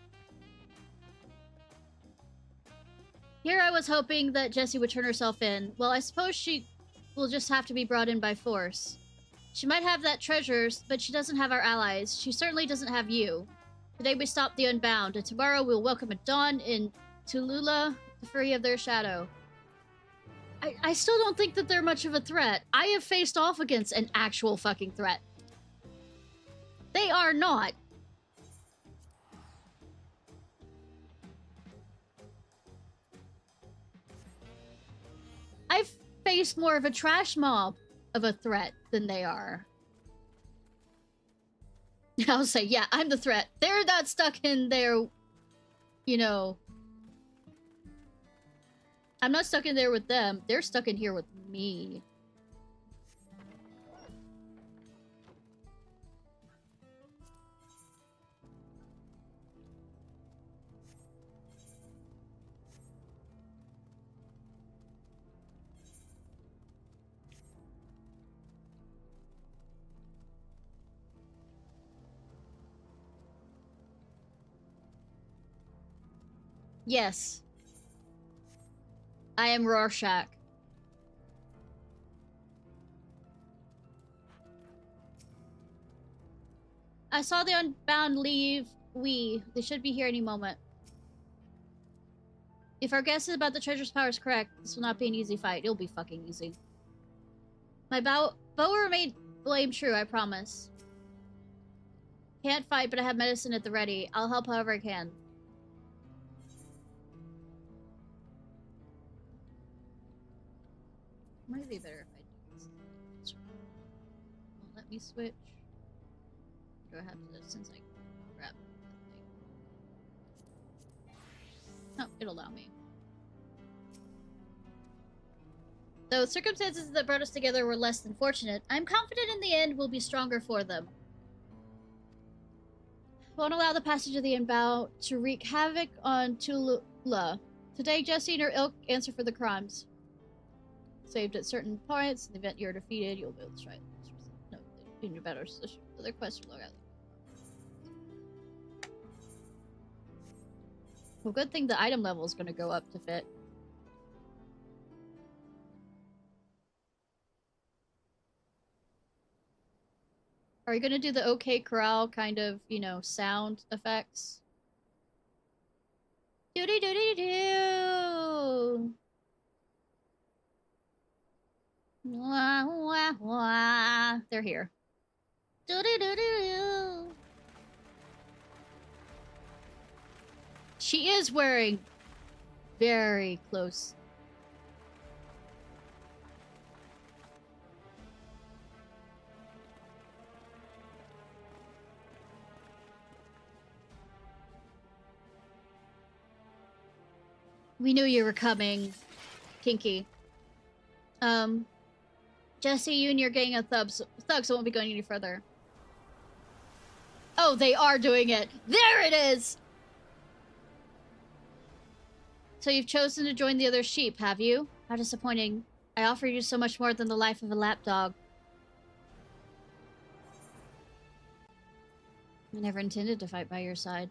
Here I was hoping that Jessie would turn herself in. Well, I suppose she will just have to be brought in by force. She might have that treasures, but she doesn't have our allies. She certainly doesn't have you. Today we stop the Unbound, and tomorrow we'll welcome a dawn in Tulula, the free of their shadow. I still don't think that they're much of a threat. I have faced off against an actual fucking threat. They are not. I've faced more of a trash mob of a threat than they are. I'll say, yeah, I'm the threat. They're not stuck in their, I'm not stuck in there with them. They're stuck in here with me. Yes. I am Rorschach. I saw the Unbound leave. They should be here any moment. If our guess about the treasure's power is correct, this will not be an easy fight. It'll be fucking easy. My bow will remain blame true, I promise. Can't fight, but I have medicine at the ready. I'll help however I can. Might be better if I do this. Won't let me switch. Do I have to, since I grab that thing? No, it'll allow me. Though circumstances that brought us together were less than fortunate, I'm confident in the end we'll be stronger for them. Won't allow the passage of the Unbound to wreak havoc on Tulula. Today, Jessie and her ilk answer for the crimes. Saved at certain points. In the event you're defeated, you'll be able to try. No, be in a better position. Other quests will log out. Well, good thing the item level is going to go up to fit. Are you going to do the OK Corral kind of, sound effects? Do-do-do-do-do! Wah, wah, wah. They're here. Do-do-do-do-do! She is wearing very close. We knew you were coming, Kinky. Jesse, you and your gang of thugs won't be going any further. Oh, they are doing it! There it is! So you've chosen to join the other sheep, have you? How disappointing. I offer you so much more than the life of a lapdog. I never intended to fight by your side.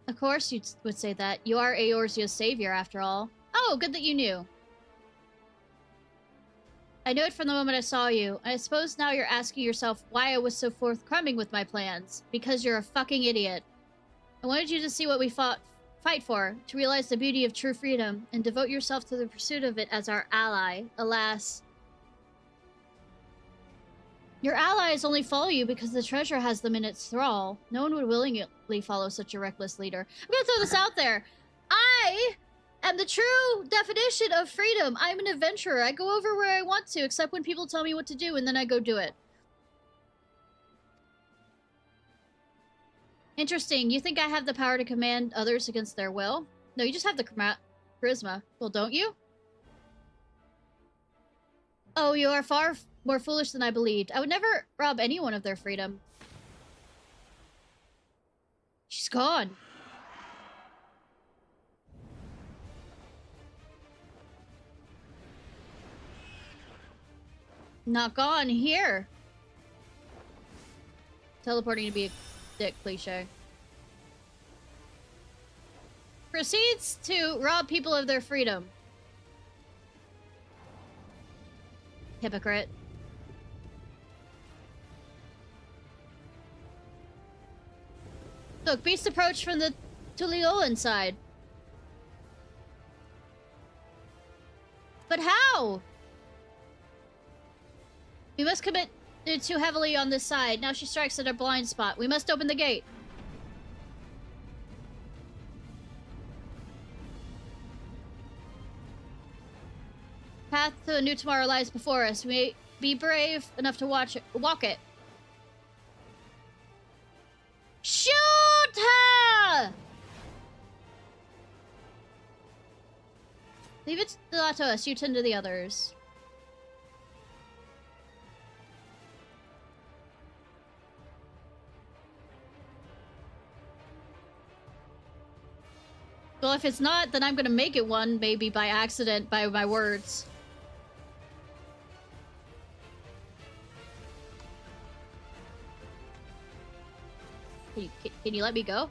Of course you would say that. You are Eorzea's savior, after all. Oh, good that you knew. I knew it from the moment I saw you. I suppose now you're asking yourself why I was so forthcoming with my plans. Because you're a fucking idiot. I wanted you to see what we fight for, to realize the beauty of true freedom, and devote yourself to the pursuit of it as our ally. Alas. Your allies only follow you because the treasure has them in its thrall. No one would willingly follow such a reckless leader. I'm gonna throw this out there. I am the true definition of freedom. I'm an adventurer. I go over where I want to, except when people tell me what to do, and then I go do it. Interesting. You think I have the power to command others against their will? No, you just have the charisma. Well, don't you? Oh, you are far more foolish than I believed. I would never rob anyone of their freedom. She's gone. Not gone. Here. Teleporting to be a dick cliche. Proceeds to rob people of their freedom. Hypocrite. Look, beasts approach from the Tuliolan side. But how? We must commit too heavily on this side. Now she strikes at a blind spot. We must open the gate. Path to a new tomorrow lies before us. We may be brave enough to walk it. Shoot her! Leave it to us. You tend to the others. Well, if it's not, then I'm gonna make it one, maybe by accident, by my words. Can you let me go?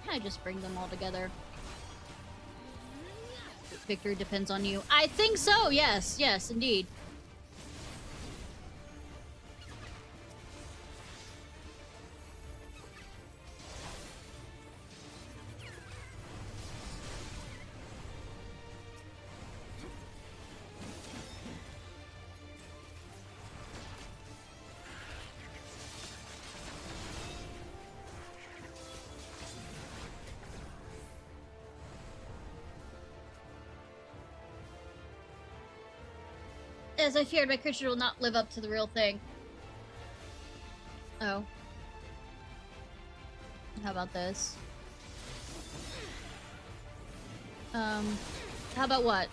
I just bring them all together. Victory depends on you. I think so, yes. Yes, indeed. As I feared, my creature will not live up to the real thing. Oh. How about this? How about what?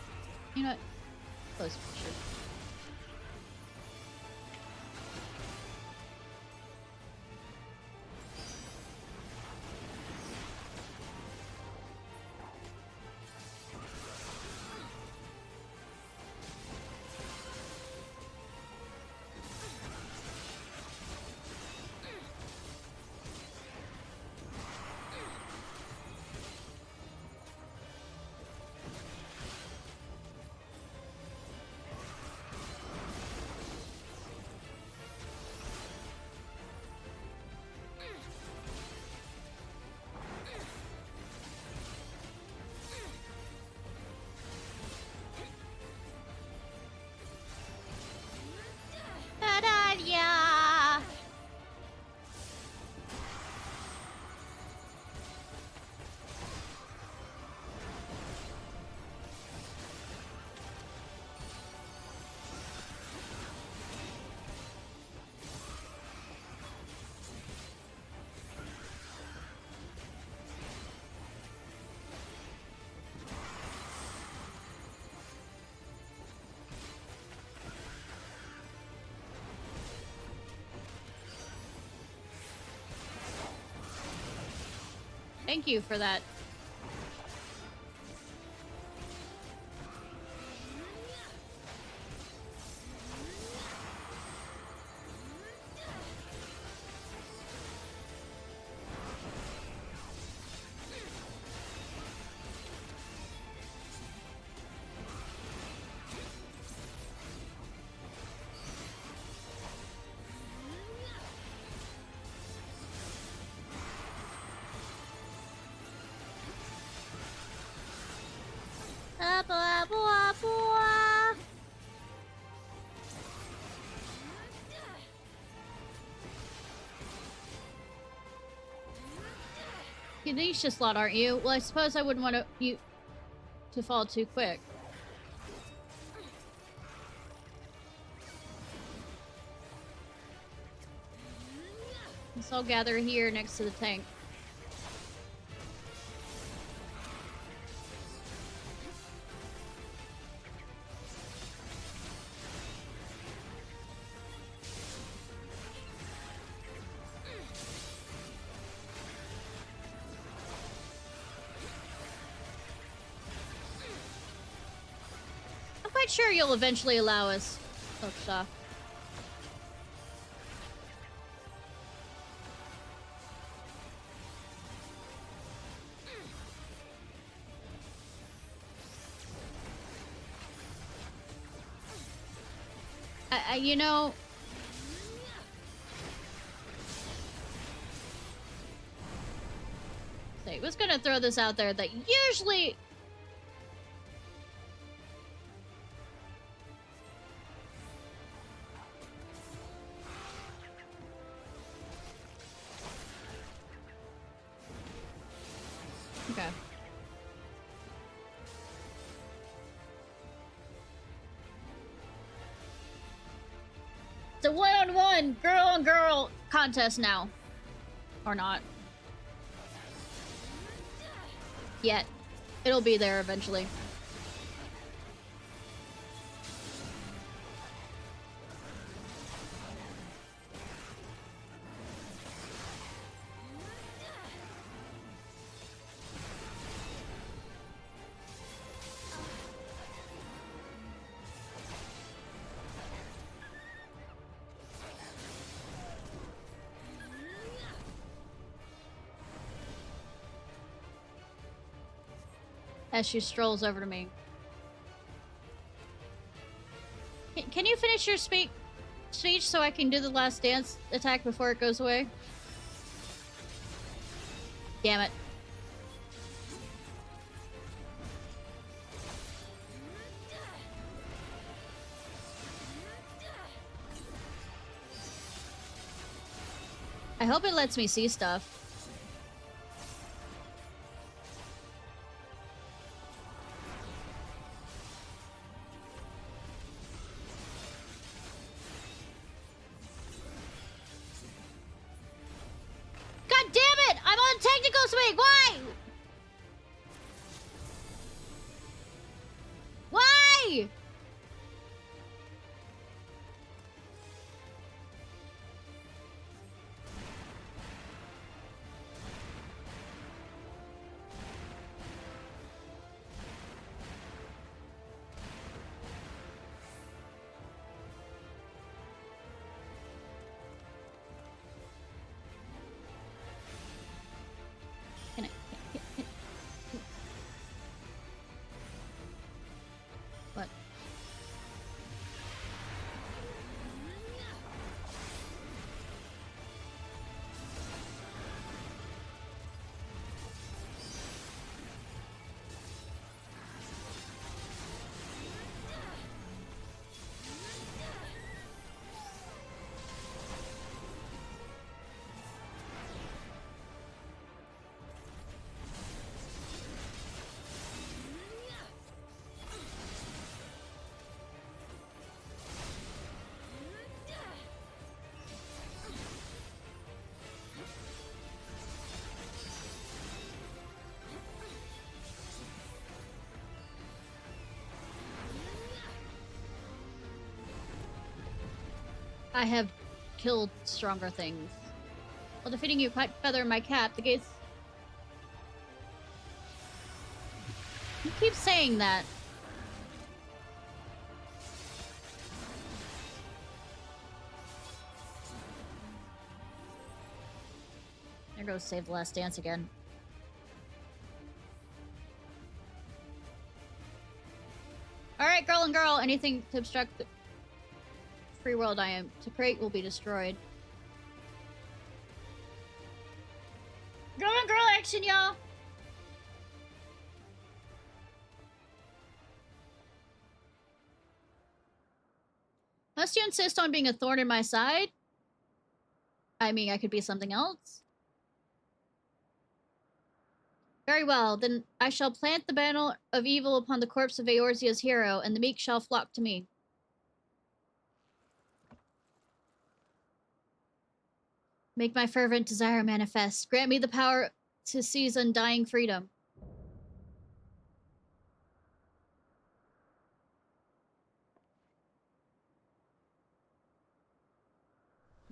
You know what? Close picture. Thank you for that. You're the Isha slot, aren't you? Well, I suppose I wouldn't want you to fall too quick. So I'll gather here next to the tank. Sure, you'll eventually allow us. Oh, stuff. You know, I was gonna throw this out there that usually. Okay. It's a one-on-one, girl-on-girl contest now. Or not. Yet. It'll be there eventually. As she strolls over to me. Can you finish your speech so I can do the last dance attack before it goes away? Damn it. I hope it lets me see stuff. I have killed stronger things. While defeating you, quite feather in my cap, the gates keep saying that. There goes Save the Last Dance again. Alright, girl and girl, anything to obstruct the free world I am to create will be destroyed. Girl on girl action, y'all! Must you insist on being a thorn in my side? I mean, I could be something else. Very well, then I shall plant the banner of evil upon the corpse of Eorzea's hero, and the meek shall flock to me. Make my fervent desire manifest. Grant me the power to seize undying freedom.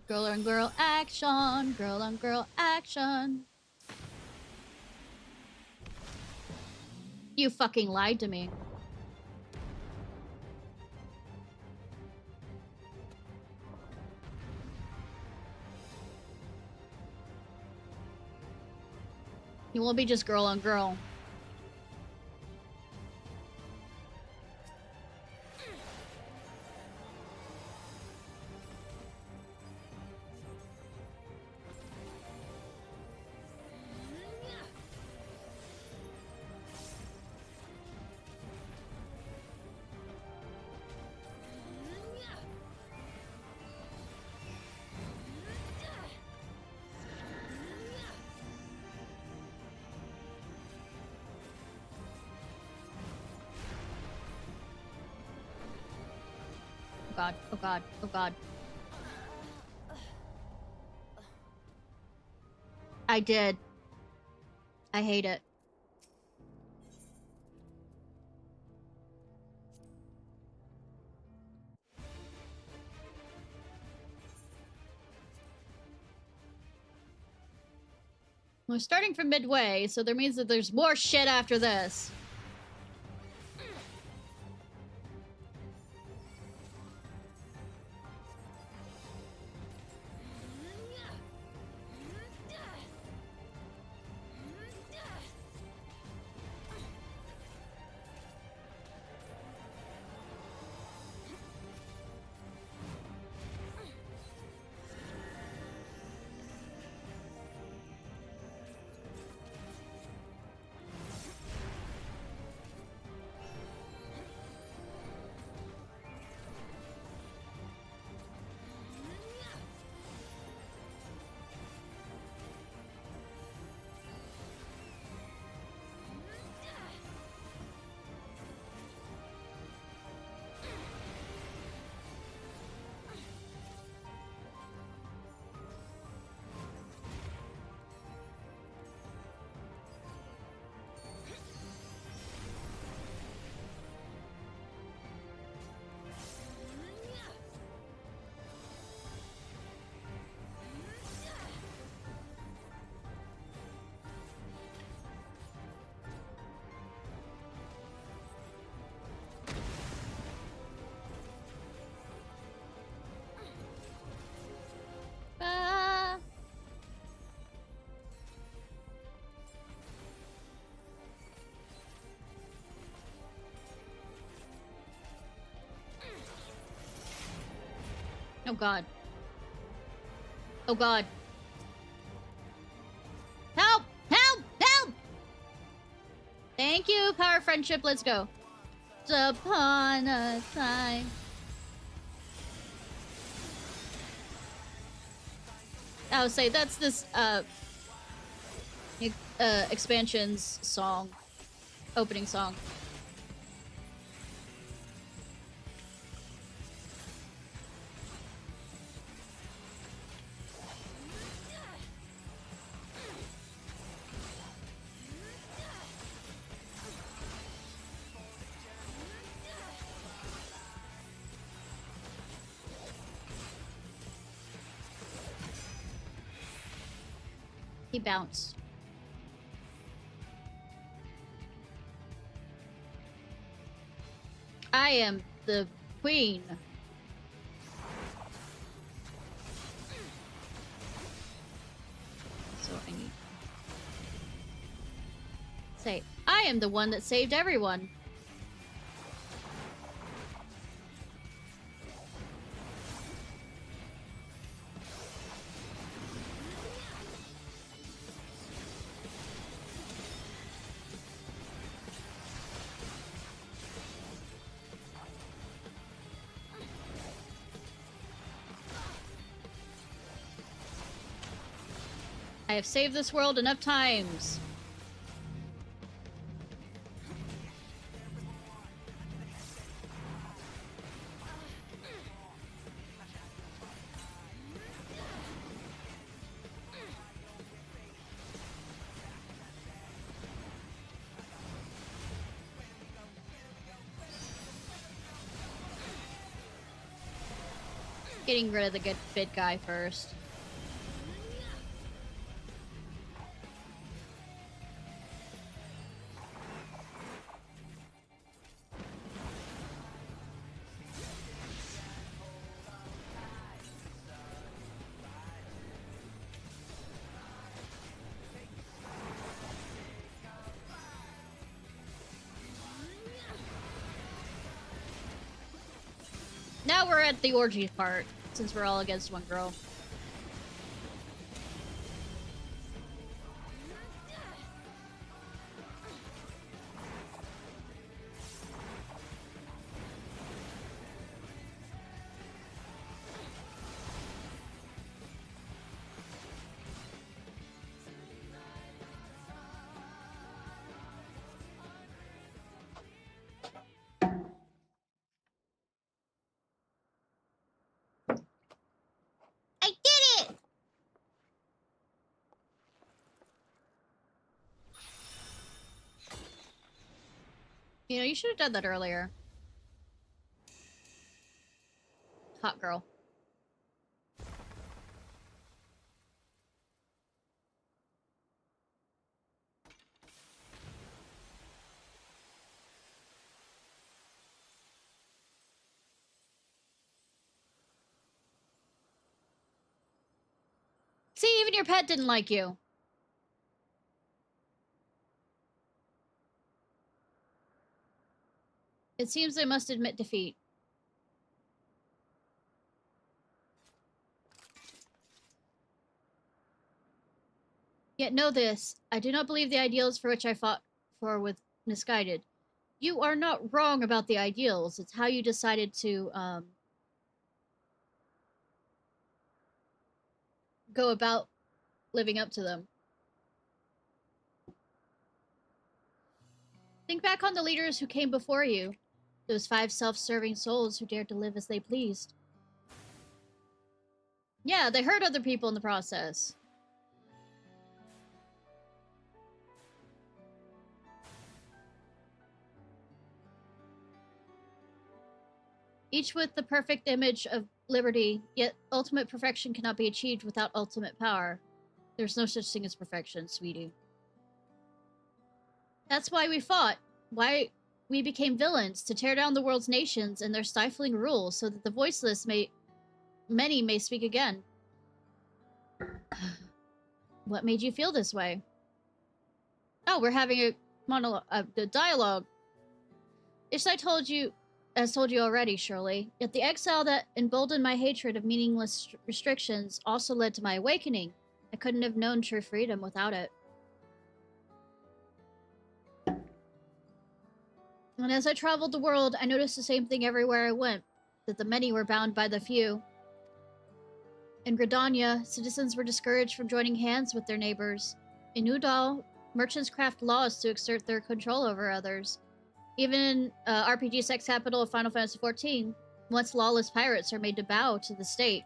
Girl on girl action. Girl on girl action. You fucking lied to me. You won't be just girl on girl. God, oh god, oh god. I did. I hate it. We're starting from midway, so there means that there's more shit after this. Oh god. Oh god. Help! Help! Help! Thank you, Power Friendship. Let's go. Once upon a time. I would say that's this expansion's song. Opening song. He bounced. I am the queen. So I need... Say, I am the one that saved everyone. I have saved this world enough times. Getting rid of the good bit guy first. Now we're at the orgy part, since we're all against one girl. You know, you should have done that earlier. Hot girl. See, even your pet didn't like you. It seems they must admit defeat. Yet know this, I do not believe the ideals for which I fought for with misguided. You are not wrong about the ideals. It's how you decided to, go about living up to them. Think back on the leaders who came before you. Those 5 self-serving souls who dared to live as they pleased. Yeah, they hurt other people in the process. Each with the perfect image of liberty, yet ultimate perfection cannot be achieved without ultimate power. There's no such thing as perfection, sweetie. That's why we fought. Why we became villains, to tear down the world's nations and their stifling rule, so that the voiceless many may speak again. What made you feel this way? Oh, we're having a monologue, the dialogue. Ishnai has told you already, surely. Yet the exile that emboldened my hatred of meaningless restrictions also led to my awakening. I couldn't have known true freedom without it. And as I traveled the world, I noticed the same thing everywhere I went, that the many were bound by the few. In Gridania, citizens were discouraged from joining hands with their neighbors. In Udal, merchants craft laws to exert their control over others. Even in RPG sex capital of Final Fantasy XIV, once lawless pirates are made to bow to the state.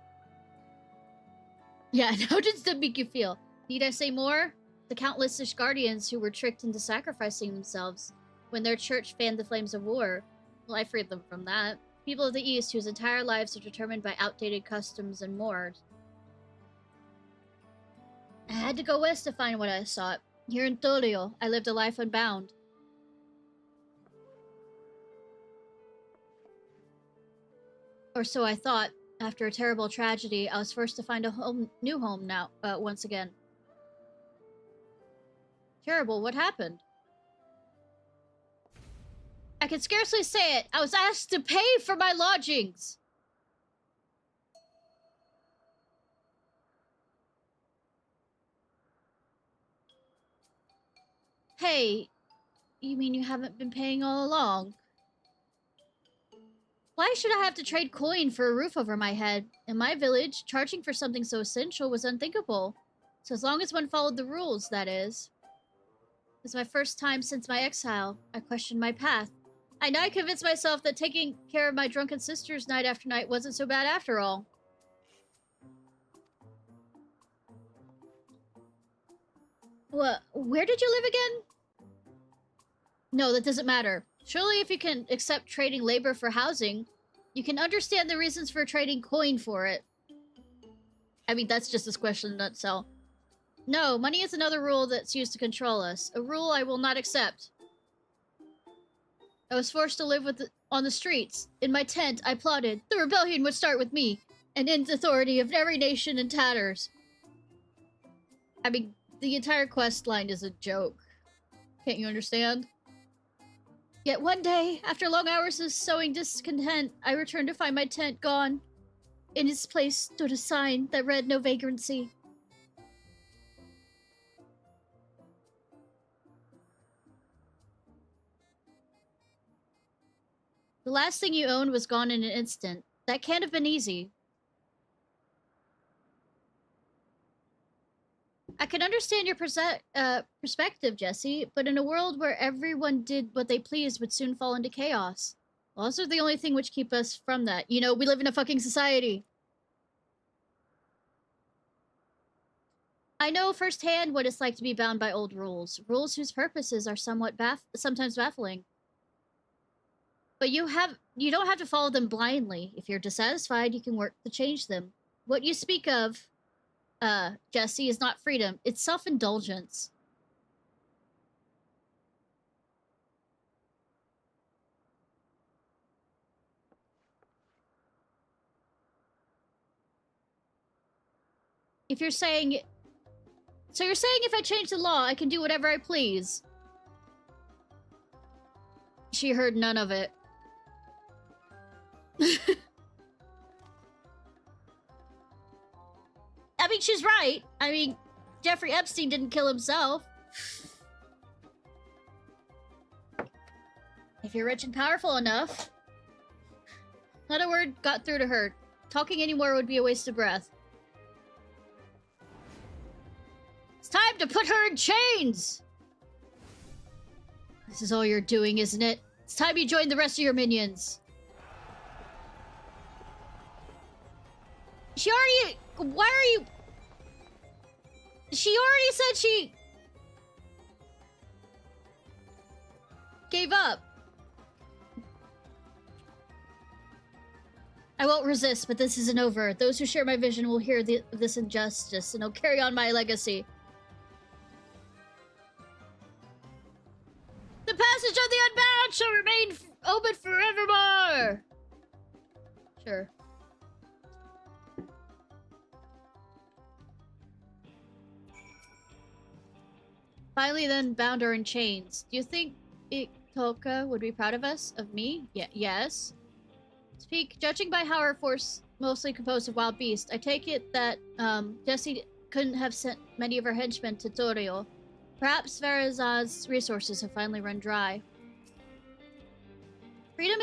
Yeah, and how does that make you feel? Need I say more? The countless guardians who were tricked into sacrificing themselves when their church fanned the flames of war. Well, I freed them from that. People of the East whose entire lives are determined by outdated customs and more. I had to go west to find what I sought. Here in Tolio, I lived a life unbound. Or so I thought. After a terrible tragedy, I was forced to find a new home now, once again. Terrible, what happened? I can scarcely say it. I was asked to pay for my lodgings. Hey, you mean you haven't been paying all along? Why should I have to trade coin for a roof over my head? In my village, charging for something so essential was unthinkable. So as long as one followed the rules, that is. It was my first time since my exile. I questioned my path. I now convinced myself that taking care of my drunken sisters night after night wasn't so bad after all. What? Where did you live again? No, that doesn't matter. Surely if you can accept trading labor for housing, you can understand the reasons for trading coin for it. I mean, that's just this question in a nutshell. No, money is another rule that's used to control us. A rule I will not accept. I was forced to live on the streets. In my tent, I plotted. The rebellion would start with me, and end authority of every nation in tatters. I mean, the entire quest line is a joke. Can't you understand? Yet one day, after long hours of sowing discontent, I returned to find my tent gone. In its place stood a sign that read no vagrancy. The last thing you owned was gone in an instant. That can't have been easy. I can understand your perspective, Jesse, but in a world where everyone did what they pleased would soon fall into chaos. Laws are the only thing which keep us from that. You know, we live in a fucking society. I know firsthand what it's like to be bound by old rules. Rules whose purposes are sometimes baffling. But you don't have to follow them blindly. If you're dissatisfied, you can work to change them. What you speak of, Jesse, is not freedom. It's self-indulgence. If you're saying... So you're saying if I change the law, I can do whatever I please? She heard none of it. I mean, she's right. I mean, Jeffrey Epstein didn't kill himself. If you're rich and powerful enough. Not a word got through to her. Talking anymore would be a waste of breath. It's time to put her in chains! This is all you're doing, isn't it? It's time you join the rest of your minions. She already... Why are you... She already said she... gave up. I won't resist, but this isn't over. Those who share my vision will hear this injustice, and will carry on my legacy. The passage of the Unbound shall remain open forevermore! Sure. Finally, then, bound or in chains. Do you think Itoka would be proud of us? Of me? Yes. Speak, judging by how our force mostly composed of wild beasts, I take it that, Jessie couldn't have sent many of her henchmen to Torio. Perhaps Verazaz's resources have finally run dry. Freedom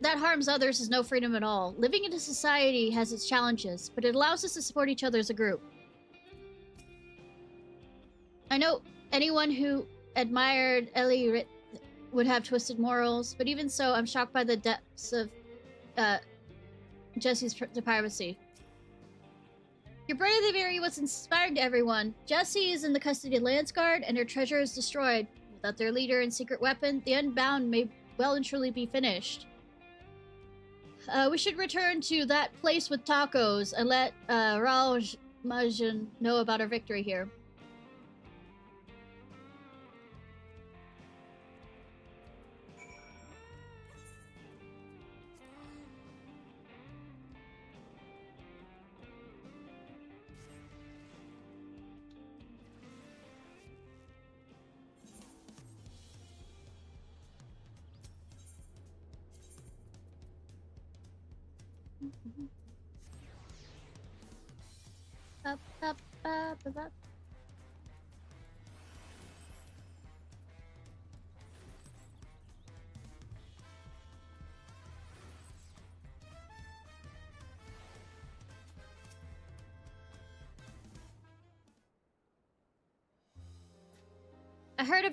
that harms others is no freedom at all. Living in a society has its challenges, but it allows us to support each other as a group. I know anyone who admired Ellie would have twisted morals, but even so, I'm shocked by the depths of Jessie's depravity. Your bravery was inspiring to everyone. Jessie is in the custody of Landsguard, and her treasure is destroyed. Without their leader and secret weapon, the Unbound may well and truly be finished. We should return to that place with tacos and let Raj Majan know about our victory here. Up, up, up, up, up. I heard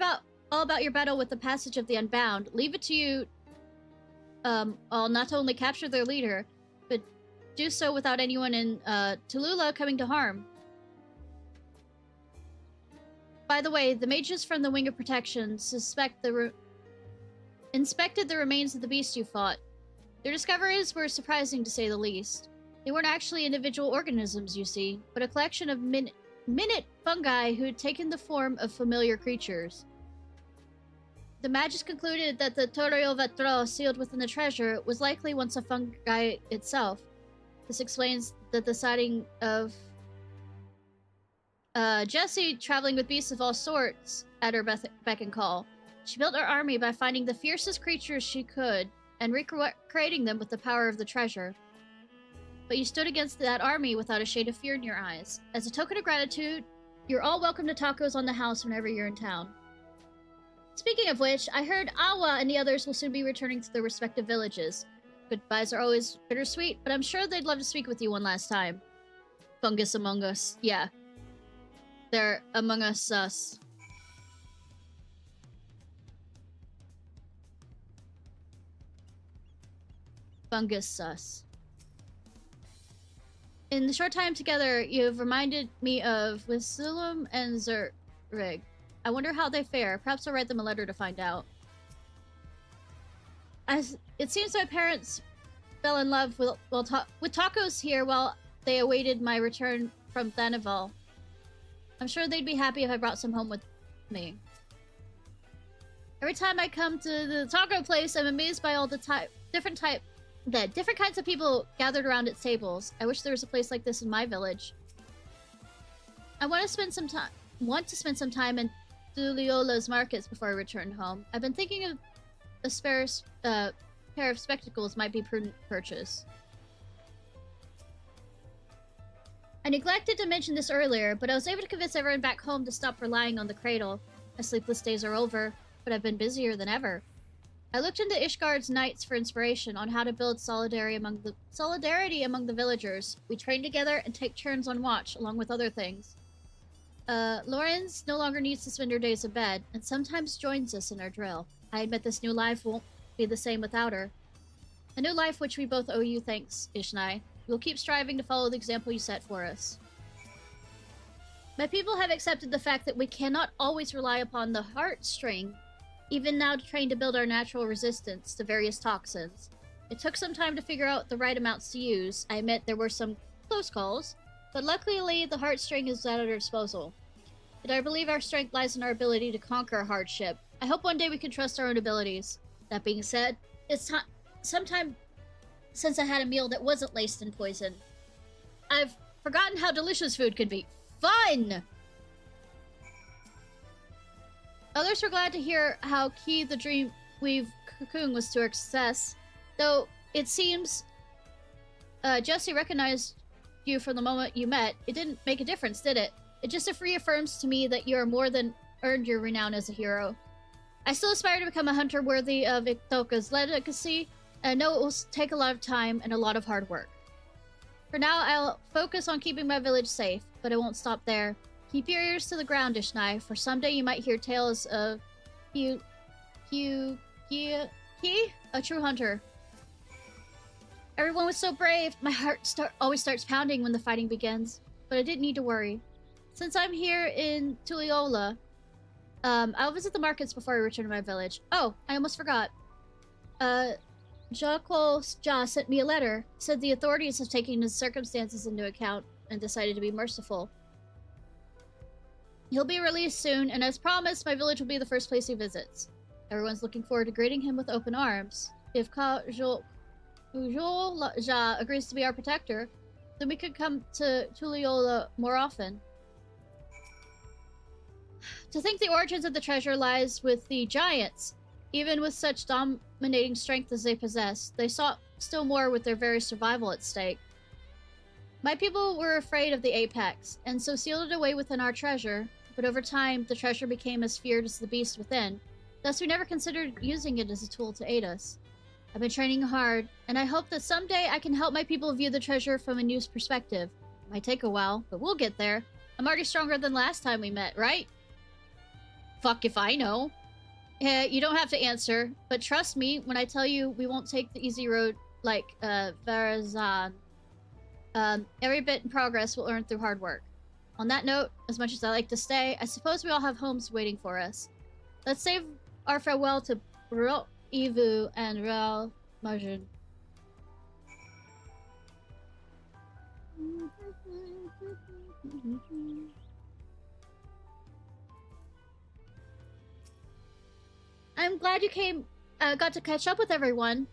all about your battle with the passage of the Unbound. Leave it to you, all not to only capture their leader, but do so without anyone in Tallulah coming to harm. By the way, the mages from the Wing of Protection inspected the remains of the beast you fought. Their discoveries were surprising, to say the least. They weren't actually individual organisms, you see, but a collection of minute fungi who had taken the form of familiar creatures. The magus concluded that the Toreo Vatro sealed within the treasure was likely once a fungi itself. This explains that the sighting of Jessie traveling with beasts of all sorts at her beck and call. She built her army by finding the fiercest creatures she could and recreating them with the power of the treasure. But you stood against that army without a shade of fear in your eyes. As a token of gratitude, you're all welcome to tacos on the house whenever you're in town. Speaking of which, I heard Awa and the others will soon be returning to their respective villages. Goodbyes are always bittersweet, but I'm sure they'd love to speak with you one last time. Fungus among us. Yeah. They're among us. Fungus sus. In the short time together, you've reminded me of Wisulum and Zurrig. I wonder how they fare. Perhaps I'll write them a letter to find out. It seems my parents fell in love with tacos here while they awaited my return from Thanaval. I'm sure they'd be happy if I brought some home with me. Every time I come to the taco place, I'm amazed by all the different kinds of people gathered around its tables. I wish there was a place like this in my village. I want to spend some time in Duliola's markets before I return home. I've been thinking of a spare pair of spectacles might be prudent purchase. I neglected to mention this earlier, but I was able to convince everyone back home to stop relying on the cradle. My sleepless days are over, but I've been busier than ever. I looked into Ishgard's Knights for inspiration on how to build solidarity among the villagers. We train together and take turns on watch, along with other things. Lorenz no longer needs to spend her days in bed, and sometimes joins us in our drill. I admit this new life won't be the same without her. A new life which we both owe you thanks, Ishnai. We'll keep striving to follow the example you set for us. My people have accepted the fact that we cannot always rely upon the heartstring, even now trained to build our natural resistance to various toxins. It took some time to figure out the right amounts to use. I admit there were some close calls, but luckily the heartstring is at our disposal. And I believe our strength lies in our ability to conquer hardship. I hope one day we can trust our own abilities. That being said, it's some time since I had a meal that wasn't laced in poison. I've forgotten how delicious food can be. Fun! Others were glad to hear how key the Dreamweave cocoon was to our success, though it seems Jessie recognized you from the moment you met. It didn't make a difference, did it? It just reaffirms to me that you are more than earned your renown as a hero. I still aspire to become a hunter worthy of Iktoka's legacy, and I know it will take a lot of time and a lot of hard work. For now, I'll focus on keeping my village safe, but I won't stop there. Keep your ears to the ground, Ishnai, for someday you might hear tales of a true hunter. Everyone was so brave. My heart always starts pounding when the fighting begins, but I didn't need to worry. Since I'm here in Tulliola, I'll visit the markets before I return to my village. Oh, I almost forgot. Jacques Ja sent me a letter. Said the authorities have taken his circumstances into account and decided to be merciful. He'll be released soon, and as promised, my village will be the first place he visits. Everyone's looking forward to greeting him with open arms. If Ja agrees to be our protector, then we could come to Tulliola more often. To think the origins of the treasure lies with the giants. Even with such emanating strength as they possessed. They sought still more with their very survival at stake. My people were afraid of the apex, and so sealed it away within our treasure, but over time, the treasure became as feared as the beast within. Thus, we never considered using it as a tool to aid us. I've been training hard, and I hope that someday I can help my people view the treasure from a new perspective. It might take a while, but we'll get there. I'm already stronger than last time we met, right? Fuck if I know. You don't have to answer, but trust me when I tell you we won't take the easy road like, Varazan. Every bit in progress we'll earn through hard work. On that note, as much as I like to stay, I suppose we all have homes waiting for us. Let's save our farewell to Ro Ivu and Ral Majin. I'm glad you came, got to catch up with everyone.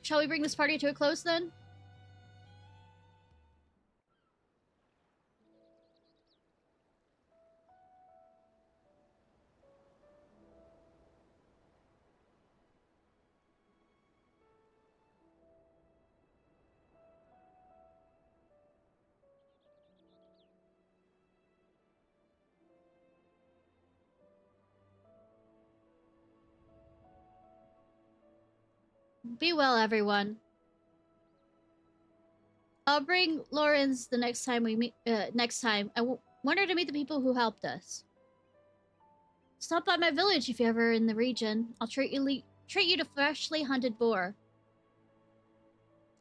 Shall we bring this party to a close then? Be well, everyone. I'll bring Lawrence the next time we meet. Next time, I want her to meet the people who helped us. Stop by my village if you're ever in the region. I'll treat you to freshly hunted boar.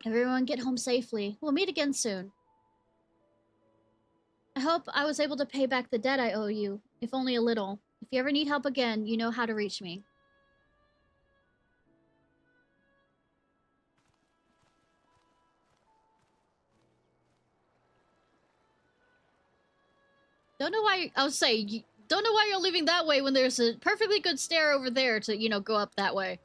Everyone get home safely. We'll meet again soon. I hope I was able to pay back the debt I owe you, if only a little. If you ever need help again, you know how to reach me. Don't know why, I'll say, don't know why you're leaving that way when there's a perfectly good stair over there to, you know, go up that way.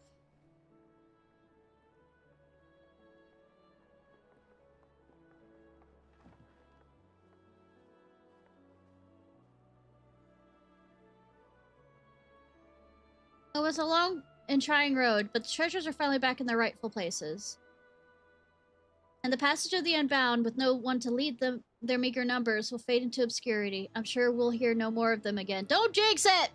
It was a long and trying road, but the treasures are finally back in their rightful places. And the passage of the Unbound, with no one to lead them, their meager numbers will fade into obscurity. I'm sure we'll hear no more of them again. Don't jinx it!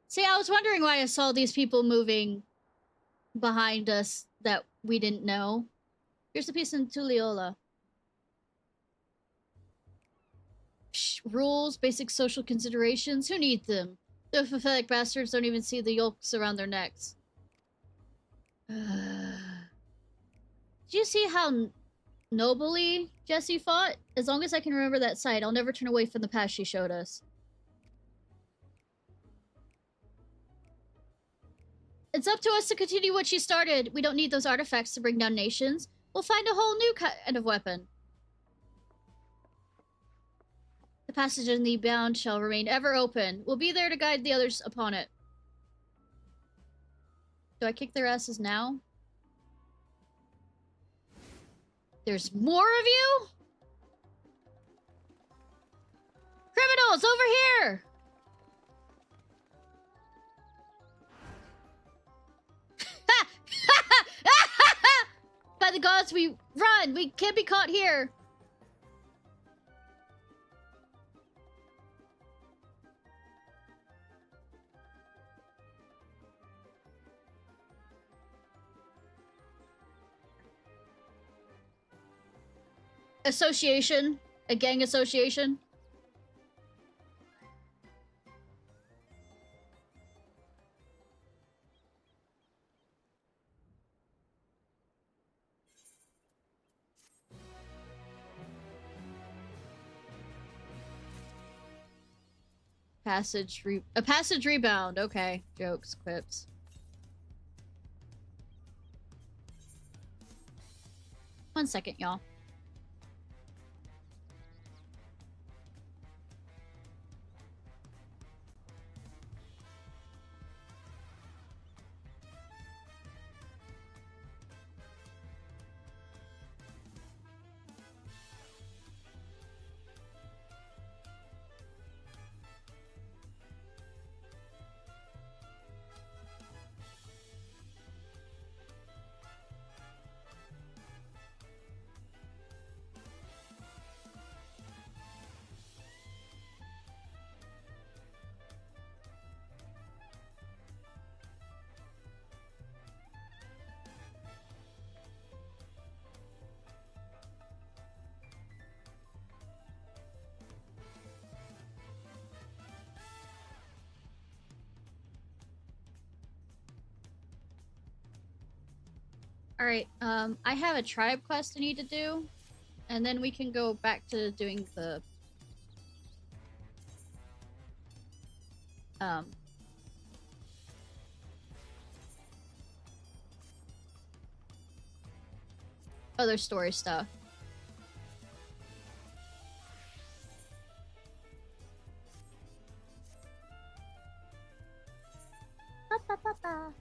See, I was wondering why I saw these people moving behind us that we didn't know. Here's a piece in Tuliola. Psh, rules, basic social considerations, who needs them? The pathetic bastards don't even see the yolks around their necks. Did you see how nobly Jessie fought? As long as I can remember that sight, I'll never turn away from the past she showed us. It's up to us to continue what she started. We don't need those artifacts to bring down nations. We'll find a whole new kind of weapon. The passage in the Unbound shall remain ever open. We'll be there to guide the others upon it. Do I kick their asses now? There's more of you? Criminals, over here! By the gods, we run! We can't be caught here! Association? A gang association? A passage rebound. Okay. Jokes, quips. One second, y'all. Alright, I have a tribe quest I need to do. And then we can go back to doing the... other story stuff. Ba, ba, ba, ba.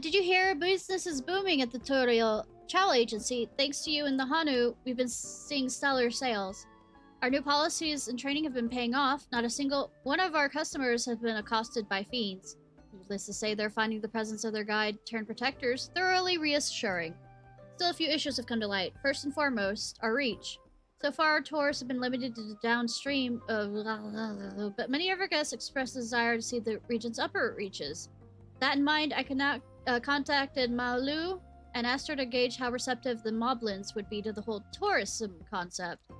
Did you hear? Business is booming at the tutorial travel agency. Thanks to you and the Hanu, we've been seeing stellar sales. Our new policies and training have been paying off. Not a single one of our customers has been accosted by fiends. Needless to say, they're finding the presence of their guide-turned-protectors thoroughly reassuring. Still, a few issues have come to light. First and foremost, our reach. So far, our tours have been limited to the downstream of... but many of our guests expressed a desire to see the region's upper reaches. That in mind, I contacted Malu and asked her to gauge how receptive the moblins would be to the whole tourism concept.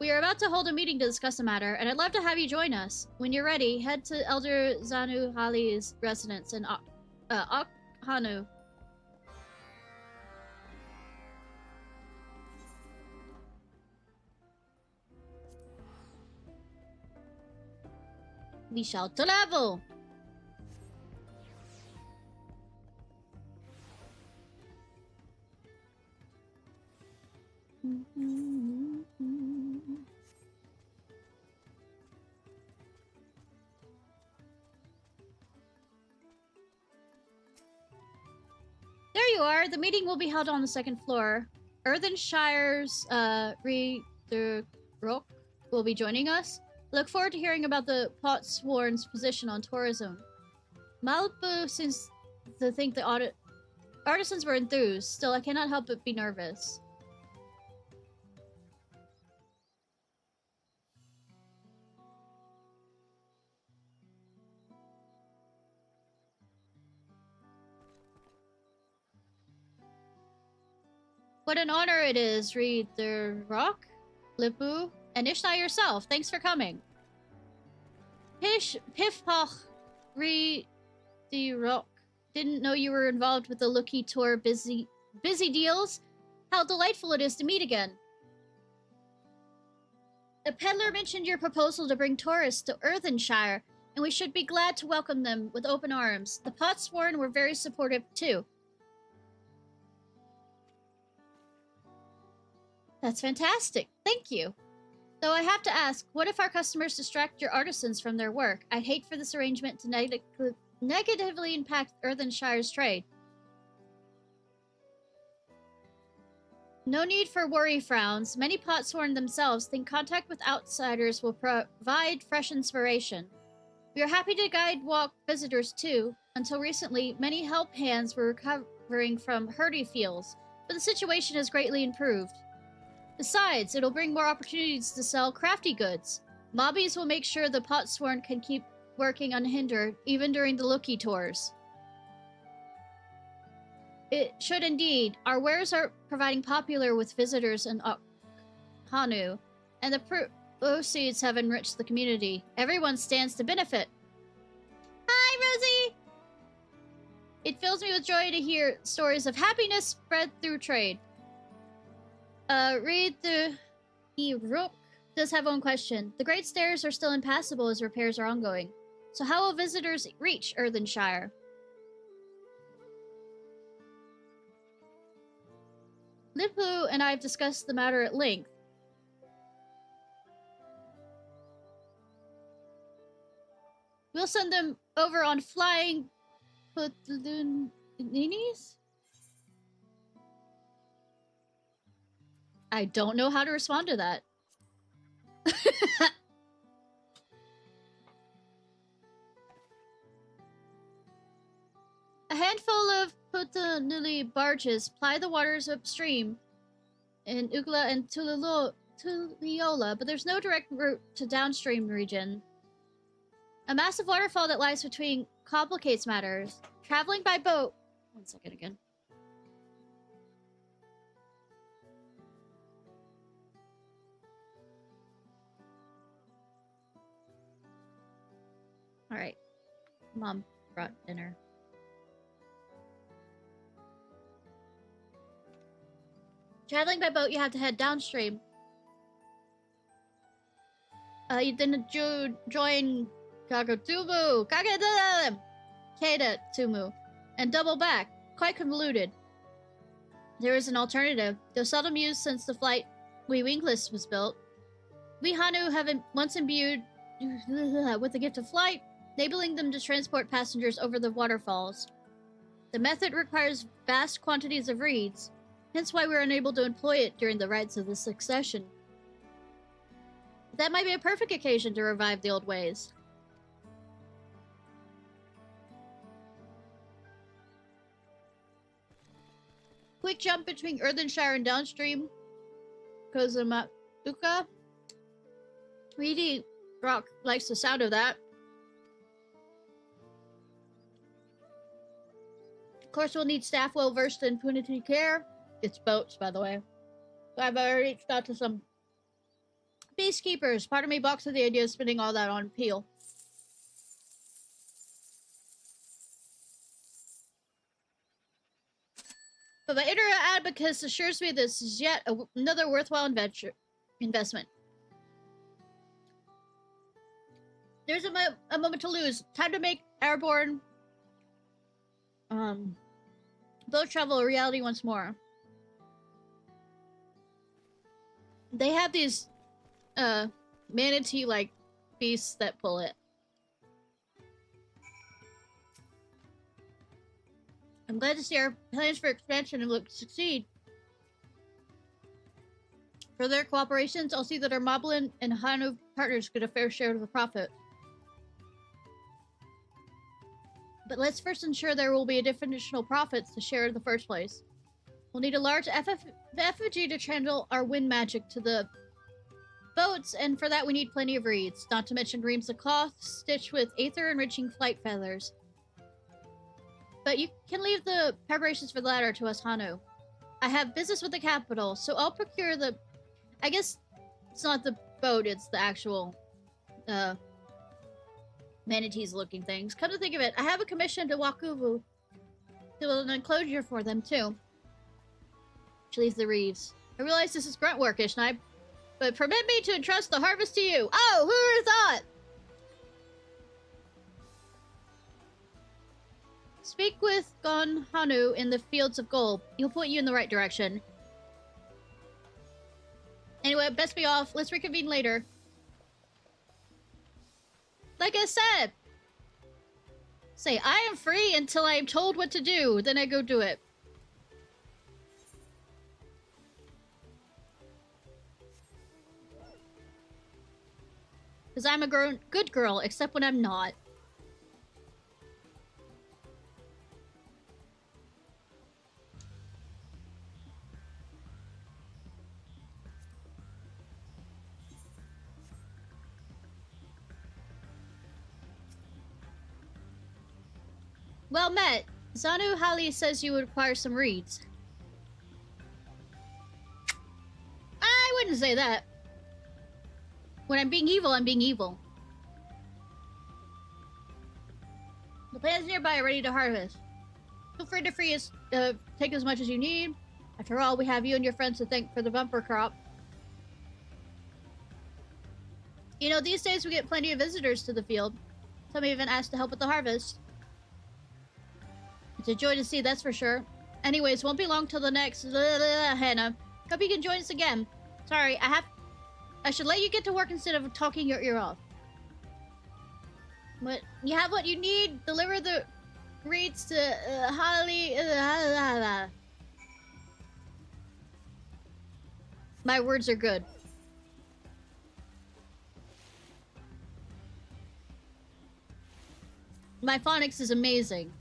We are about to hold a meeting to discuss the matter, and I'd love to have you join us. When you're ready, head to Elder Zanu Hali's residence in Okhanu. We shall travel! There you are. The meeting will be held on the second floor. Earthenshire's Rock will be joining us. Look forward to hearing about the Potsworn's position on tourism. Malpu seems to think the artisans were enthused. Still, I cannot help but be nervous. What an honor it is, Reed the Rock, Lipu, and Ishnai yourself. Thanks for coming. Pifpach, Reed the Rock. Didn't know you were involved with the Lookie Tour busy deals. How delightful it is to meet again. The peddler mentioned your proposal to bring tourists to Earthenshire, and we should be glad to welcome them with open arms. The Potsworn were very supportive too. That's fantastic. Thank you. Though I have to ask, what if our customers distract your artisans from their work? I'd hate for this arrangement to negatively impact Earthenshire's trade. No need for worry frowns. Many Potsworn themselves think contact with outsiders will provide fresh inspiration. We are happy to guide walk visitors too. Until recently, many help hands were recovering from hurdy feels, but the situation has greatly improved. Besides, it'll bring more opportunities to sell crafty goods. Mobbies will make sure the Potsworn can keep working unhindered, even during the Lookie tours. It should indeed. Our wares are proving popular with visitors in Okhanu, and the proceeds have enriched the community. Everyone stands to benefit. Hi, Rosie! It fills me with joy to hear stories of happiness spread through trade. Read the Rook does have one question. The Great Stairs are still impassable as repairs are ongoing. So how will visitors reach Earthenshire? Lipu and I have discussed the matter at length. We'll send them over on flying Putlunis? I don't know how to respond to that. A handful of Putanuli barges ply the waters upstream in Ugla and Tululu to Leola, but there's no direct route to downstream region. A massive waterfall that lies between complicates matters. Traveling by boat... One second again. Alright. Mom brought dinner. Traveling by boat, you have to head downstream. You then join Kagatumu, Kada Tumu, and double back. Quite convoluted. There is an alternative, though seldom used since the flight Wingless was built. We Hanu have once imbued with the gift of flight, enabling them to transport passengers over the waterfalls. The method requires vast quantities of reeds, hence why we're unable to employ it during the rites of the succession. That might be a perfect occasion to revive the old ways. Quick jump between Earthenshire and downstream Kozumatuka. Reedy Rock likes the sound of that. Of course, we'll need staff well versed in punity care. It's boats, by the way. So I've already reached out to some beastkeepers. Part of me balks at the idea of spending all that on Peel. But my inner advocate assures me this is yet another worthwhile investment. There's a moment to lose. Time to make airborne boat travel a reality once more. They have these manatee-like beasts that pull it. I'm glad to see our plans for expansion and look to succeed. For their cooperations, I'll see that our Moblin and Hanu partners get a fair share of the profit. But let's first ensure there will be additional profits to share in the first place. We'll need a large effigy to channel our wind magic to the boats, and for that we need plenty of reeds, not to mention reams of cloth stitched with aether-enriching flight feathers. But you can leave the preparations for the latter to us, Hanu. I have business with the capital, so I'll procure the... I guess it's not the boat, it's the actual, manatees-looking things. Come to think of it, I have a commission to Wakubu to build an enclosure for them, too. Which leaves the reeves. I realize this is grunt work, Ishnai, but permit me to entrust the harvest to you. Oh, who would have thought? Speak with Gon Hanu in the Fields of Gold. He'll point you in the right direction. Anyway, best be off. Let's reconvene later. Like I said, say, I am free until I am told what to do. Then I go do it. Because I'm a good girl, except when I'm not. Well met. Zanu Hali says you would require some reeds. I wouldn't say that. When I'm being evil, I'm being evil. The plants nearby are ready to harvest. Feel free to take as much as you need. After all, we have you and your friends to thank for the bumper crop. You know, these days we get plenty of visitors to the field. Some even ask to help with the harvest. It's a joy to see, that's for sure. Anyways, won't be long till the next Hannah. Hope you can join us again. Sorry, I should let you get to work instead of talking your ear off. But you have what you need. Deliver the reeds to Holly. My words are good. My phonics is amazing.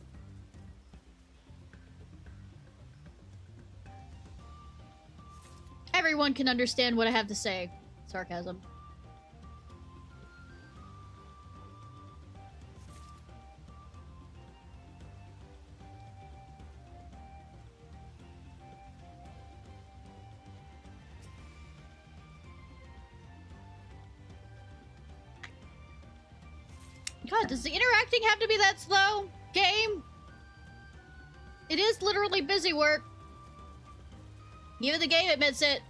Everyone everyone can understand what I have to say. Sarcasm. God, does the interacting have to be that slow? Game? It is literally busy work. Even the game admits it.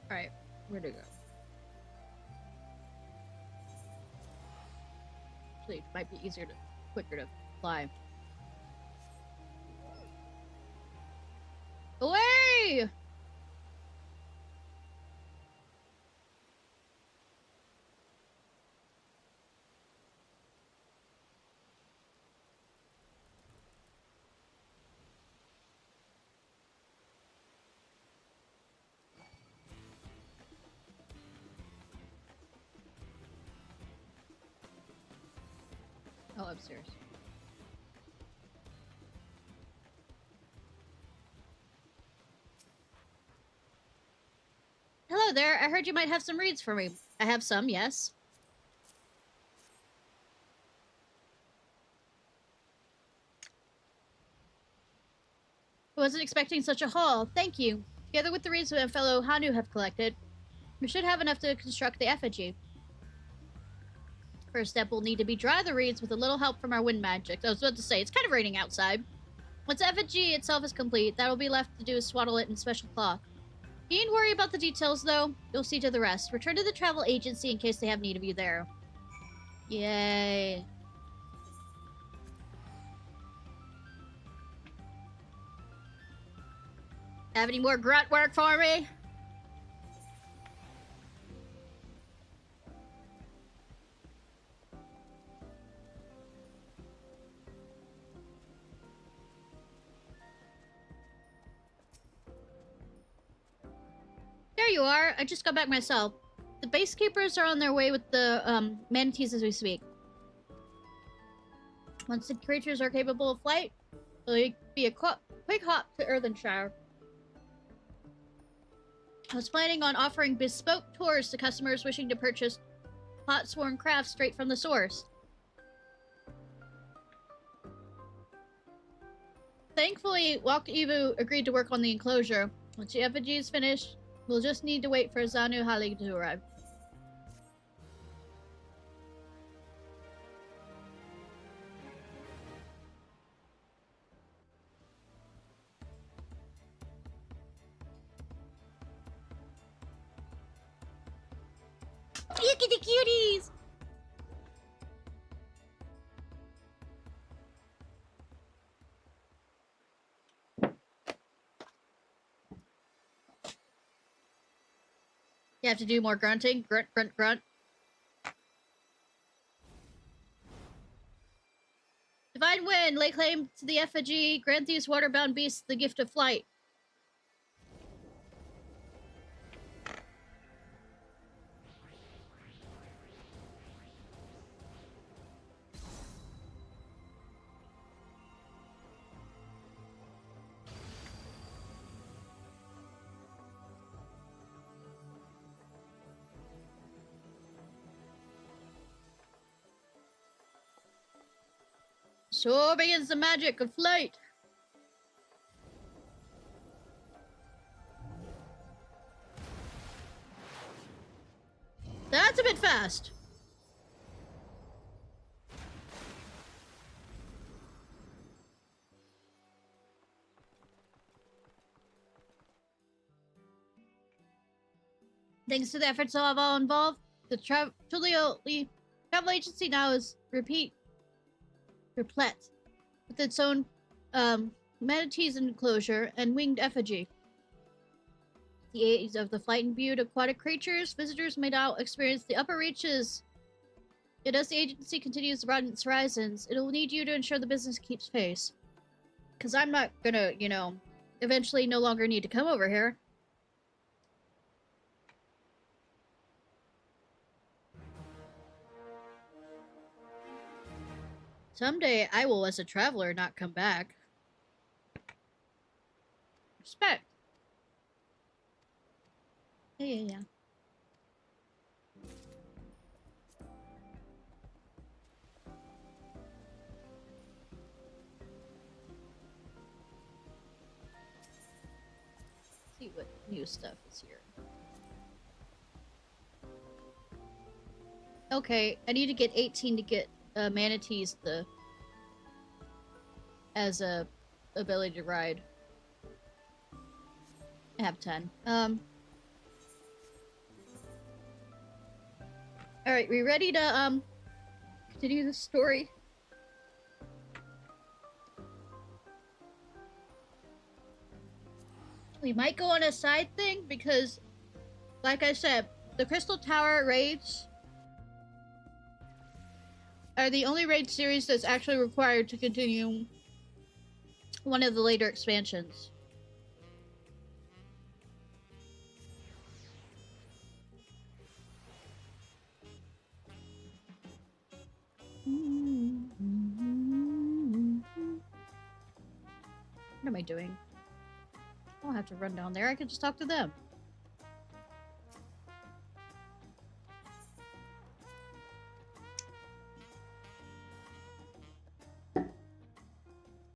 Alright, where'd it go? Actually, it might be quicker to fly. Away! Oh, upstairs. Hello there, I heard you might have some reads for me. I have some, yes. I wasn't expecting such a haul. Thank you. Together with the reads my fellow Hanu have collected, we should have enough to construct the effigy. First step will need to be dry the reeds with a little help from our wind magic. I was about to say, it's kind of raining outside. Once the effigy itself is complete, that will be left to do is swaddle it in special cloth. You needn't worry about the details, though. You'll see to the rest. Return to the travel agency in case they have need of you there. Yay. Have any more grunt work for me? There you are. I just got back myself. The base keepers are on their way with the manatees as we speak. Once the creatures are capable of flight, it'll be a quick hop to Earthenshire. I was planning on offering bespoke tours to customers wishing to purchase hot-sworn crafts straight from the source. Thankfully, Walk Evu agreed to work on the enclosure. Once the effigy is finished, we'll just need to wait for Zanu Halig to arrive. Look at the cuties! You have to do more grunting. Grunt, grunt, grunt. Divine Wind, lay claim to the effigy. Grant these waterbound beasts the gift of flight. So begins the magic of flight. That's a bit fast. Thanks to the efforts of all involved, the travel agency now is replete with its own manatees enclosure and winged effigy. The age of the flight imbued aquatic creatures, visitors may now experience the upper reaches. Yet as the agency continues to broaden its horizons, it'll need you to ensure the business keeps pace. Because I'm not gonna, you know, eventually no longer need to come over here. Someday I will, as a traveler, not come back. Respect. Yeah. See what new stuff is here. Okay, I need to get 18 to get manatees as a ability to ride. I have 10. Alright, we ready to continue the story? We might go on a side thing because, like I said, the Crystal Tower raids are the only raid series that's actually required to continue one of the later expansions. What am I doing? I don't have to run down there. I can just talk to them.